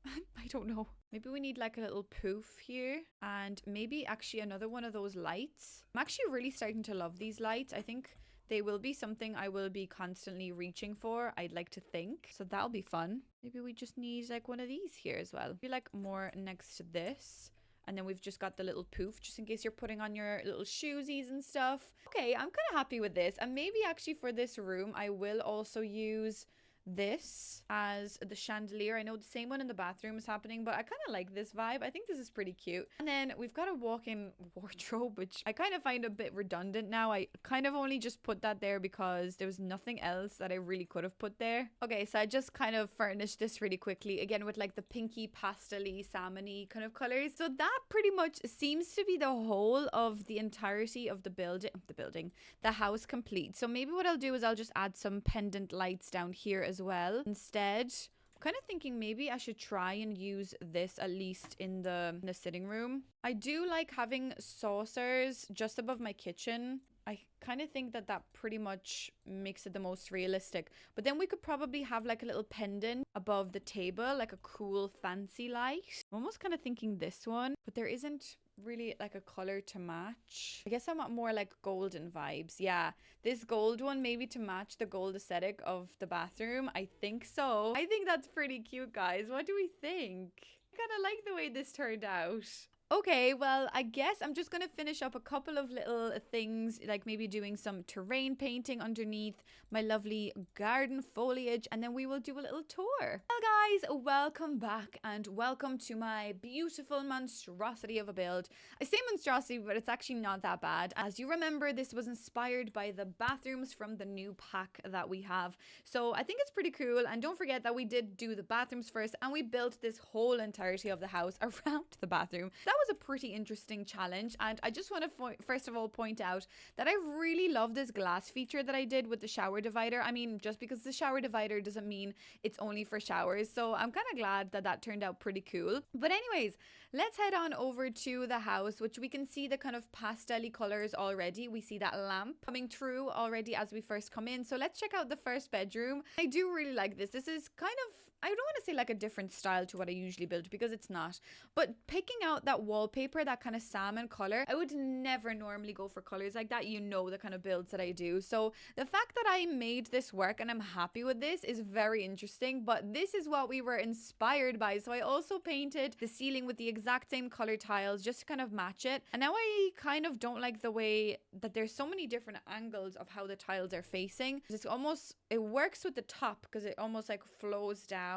A: I don't know. Maybe we need like a little poof here and maybe actually another one of those lights. I'm actually really starting to love these lights. I think they will be something I will be constantly reaching for, I'd like to think. So that'll be fun. Maybe we just need like one of these here as well. Maybe like more next to this. And then we've just got the little poof just in case you're putting on your little shoesies and stuff. Okay, I'm kind of happy with this. And maybe actually for this room, I will also use this as the chandelier. I know the same one in the bathroom is happening, but I kind of like this vibe. I think this is pretty cute. And then we've got a walk-in wardrobe, which I kind of find a bit redundant now. I kind of only just put that there because there was nothing else that I really could have put there. Okay, so I just kind of furnished this really quickly again with like the pinky pastel-y salmony kind of colors. So that pretty much seems to be the whole of the entirety of the house complete. So maybe what I'll do is I'll just add some pendant lights down here as well. Instead, I'm kind of thinking maybe I should try and use this at least in the sitting room. I do like having saucers just above my kitchen. I kind of think that that pretty much makes it the most realistic. But then we could probably have like a little pendant above the table, like a cool fancy light. I'm almost kind of thinking this one, but there isn't really like a color to match. I guess I want more like golden vibes. Yeah, this gold one maybe to match the gold aesthetic of the bathroom. I think so. I think that's pretty cute, guys. What do we think? I kind of like the way this turned out. Okay, well, I guess I'm just going to finish up a couple of little things, like maybe doing some terrain painting underneath my lovely garden foliage, and then we will do a little tour. Well, guys, welcome back, and welcome to my beautiful monstrosity of a build. I say monstrosity, but it's actually not that bad. As you remember, this was inspired by the bathrooms from the new pack that we have. So I think it's pretty cool, and don't forget that we did do the bathrooms first, and we built this whole entirety of the house around the bathroom. That was a pretty interesting challenge, and I just want to first of all point out that I really love this glass feature that I did with the shower divider. I mean, just because the shower divider doesn't mean it's only for showers, so I'm kind of glad that that turned out pretty cool. But anyways, let's head on over to the house, which we can see the kind of pastel-y colors already. We see that lamp coming through already as we first come in. So let's check out the first bedroom. I do really like this. This is kind of, I don't want to say like a different style to what I usually build because it's not, but picking out that wallpaper, that kind of salmon color, I would never normally go for colors like that. You know, the kind of builds that I do. So the fact that I made this work and I'm happy with this is very interesting, but this is what we were inspired by. So I also painted the ceiling with the exact same color tiles just to kind of match it. And now I kind of don't like the way that there's so many different angles of how the tiles are facing. It's almost, it works with the top because it almost like flows down.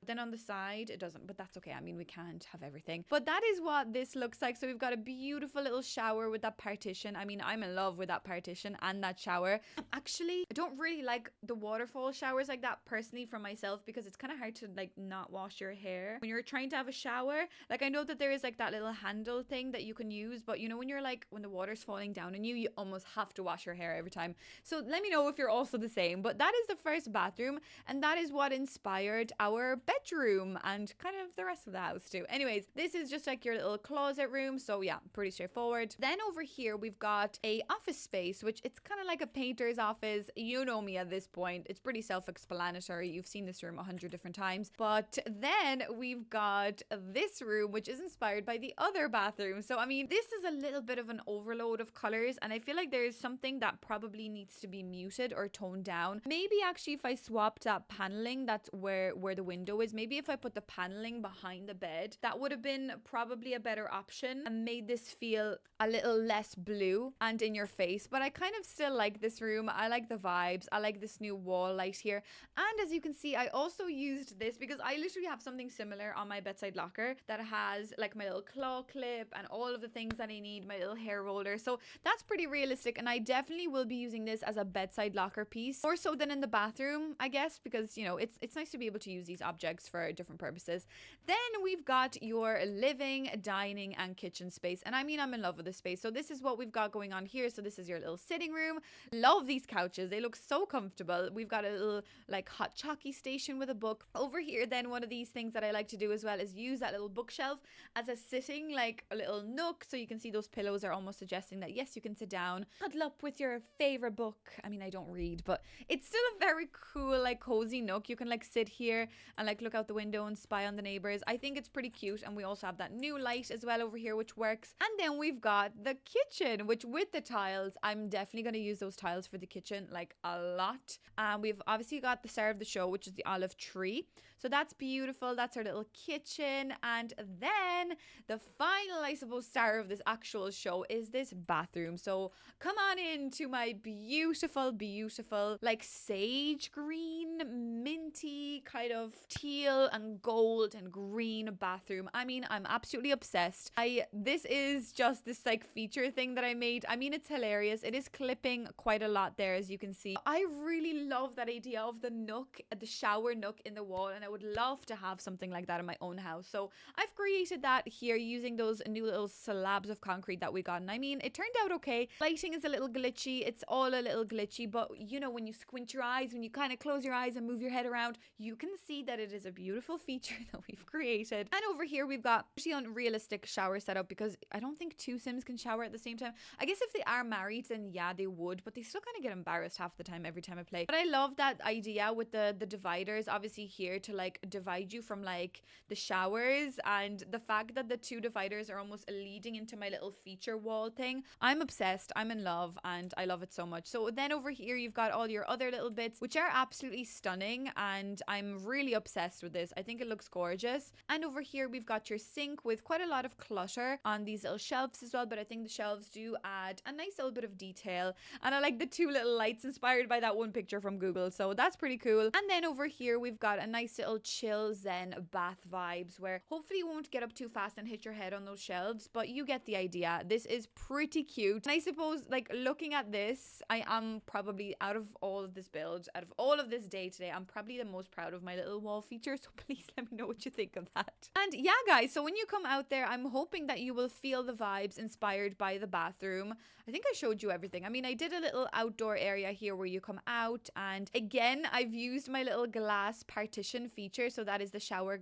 A: Then on the side, it doesn't, but that's okay. I mean, we can't have everything. But that is what this looks like. So we've got a beautiful little shower with that partition. I mean, I'm in love with that partition and that shower. Actually, I don't really like the waterfall showers like that personally for myself, because it's kind of hard to like not wash your hair when you're trying to have a shower. Like, I know that there is like that little handle thing that you can use, but you know, when you're like, when the water's falling down on you, you almost have to wash your hair every time. So let me know if you're also the same. But that is the first bathroom, and that is what inspired our bedroom and kind of the rest of the house too. Anyways, this is just like your little closet room. So yeah, pretty straightforward. Then over here, we've got a office space, which it's kind of like a painter's office. You know me at this point. It's pretty self-explanatory. You've seen this room 100 different times. But then we've got this room, which is inspired by the other bathroom. So I mean, this is a little bit of an overload of colors, and I feel like there's something that probably needs to be muted or toned down. Maybe actually if I swapped that paneling, that's where the window is, maybe if I put the paneling behind the bed, that would have been probably a better option and made this feel a little less blue and in your face. But I kind of still like this room. I like the vibes. I like this new wall light here. And as you can see, I also used this because I literally have something similar on my bedside locker that has like my little claw clip and all of the things that I need, my little hair roller. So that's pretty realistic, and I definitely will be using this as a bedside locker piece, more so than in the bathroom, I guess, because you know, it's nice to be able to use these objects for different purposes. Then we've got your living, dining, and kitchen space, and I mean, I'm in love with this space. So this is what we've got going on here. So this is your little sitting room. Love these couches. They look so comfortable. We've got a little like hot chalky station with a book over here. Then one of these things that I like to do as well is use that little bookshelf as a sitting, like a little nook. So you can see those pillows are almost suggesting that yes, you can sit down, huddle up with your favorite book. I mean, I don't read, but it's still a very cool, like cozy nook. You can like sit here and like look out the window and spy on the neighbors. I think it's pretty cute. And we also have that new light as well over here, which works. And then we've got the kitchen, which with the tiles, I'm definitely going to use those tiles for the kitchen like a lot. We've obviously got the star of the show, which is the olive tree. So that's beautiful. That's our little kitchen. And then the final, I suppose, star of this actual show is this bathroom. So come on into my beautiful, beautiful, like sage green, minty, kind of teal and gold and green bathroom. I mean, I'm absolutely obsessed. This is just this like feature thing that I made. I mean, it's hilarious. It is clipping quite a lot there, as you can see. I really love that idea of the nook, the shower nook in the wall, and I would love to have something like that in my own house. So I've created that here using those new little slabs of concrete that we got. And I mean, it turned out okay. Lighting is a little glitchy. It's all a little glitchy, but you know, when you squint your eyes, when you kind of close your eyes and move your head around, you can see that it is a beautiful feature that we've created. And over here, we've got actually unrealistic shower setup because I don't think two Sims can shower at the same time. I guess if they are married, then yeah, they would, but they still kind of get embarrassed half the time every time I play. But I love that idea with the dividers, obviously here to like divide you from like the showers, and the fact that the two dividers are almost leading into my little feature wall thing. I'm obsessed. I'm in love, and I love it so much. So then over here, you've got all your other little bits, which are absolutely stunning, and I'm really obsessed with this. I think it looks gorgeous. And over here, we've got your sink with quite a lot of clutter on these little shelves as well, but I think the shelves do add a nice little bit of detail. And I like the two little lights inspired by that one picture from Google, so that's pretty cool. And then over here, we've got a nice little chill zen bath vibes where hopefully you won't get up too fast and hit your head on those shelves, but you get the idea. This is pretty cute. And I suppose, like, looking at this, I am probably, out of all of this build, out of all of this day today, I'm probably the most proud of my little wall feature, so please let me know what you think of that. And yeah, guys, so when you come out there, I'm hoping that you will feel the vibes inspired by the bathroom. I think I showed you everything. I mean, I did a little outdoor area here where you come out, and again, I've used my little glass partition feature, so that is the shower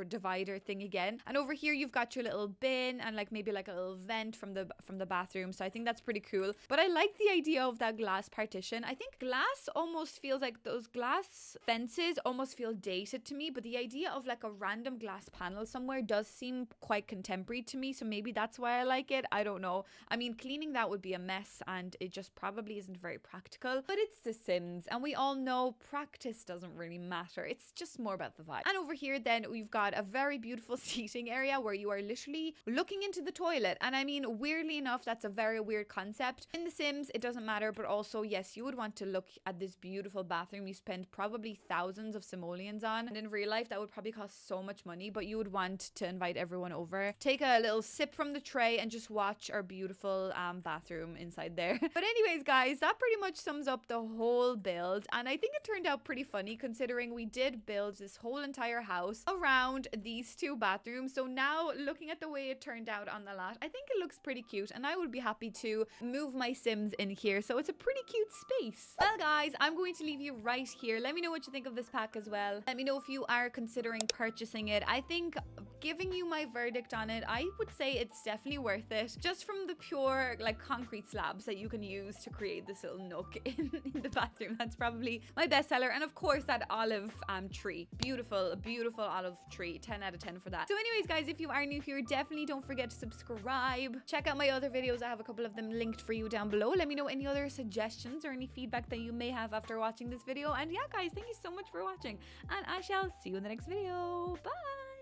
A: divider thing again. And over here, you've got your little bin and like maybe like a little vent from the bathroom, so I think that's pretty cool. But I like the idea of that glass partition. I think glass almost feels like, those glass fences almost feel dated to me, but the idea of like a random glass panel somewhere does seem quite contemporary to me, so maybe that's why I like it. I don't know. I mean, cleaning that would be a mess, and it just probably isn't very practical, but it's The Sims, and we all know practice doesn't really matter. It's just more about the vibe. And over here then we've got a very beautiful seating area where you are literally looking into the toilet, and I mean, weirdly enough, that's a very weird concept. In The Sims, it doesn't matter, but also, yes, you would want to look at this beautiful bathroom you spend probably thousands of simoleons on, and in real life, that would probably cost so much money, but you would want to invite everyone over, take a little sip from the tray, and just watch our beautiful bathroom inside there. But anyways, guys, that pretty much sums up the whole build, and I think it turned out pretty funny considering we did build this whole entire house around these two bathrooms. So now, looking at the way it turned out on the lot, I think it looks pretty cute, and I would be happy to move my Sims in here. So it's a pretty cute space. Well, guys, I'm going to leave you right here. Let me know what you think of this pack as well. Let me know if you are considering purchasing it. I think, giving you my verdict on it, I would say it's definitely worth it, just from the pure like concrete slabs that you can use to create this little nook in the bathroom. That's probably my best seller. And of course, that olive tree, beautiful olive tree, 10 out of 10 for that. So anyways, guys, if you are new here, definitely don't forget to subscribe. Check out my other videos. I have a couple of them linked for you down below. Let me know any other suggestions or any feedback that you may have after watching this video. And yeah, guys, thank you so much for watching, and I shall see you in the next video. Bye.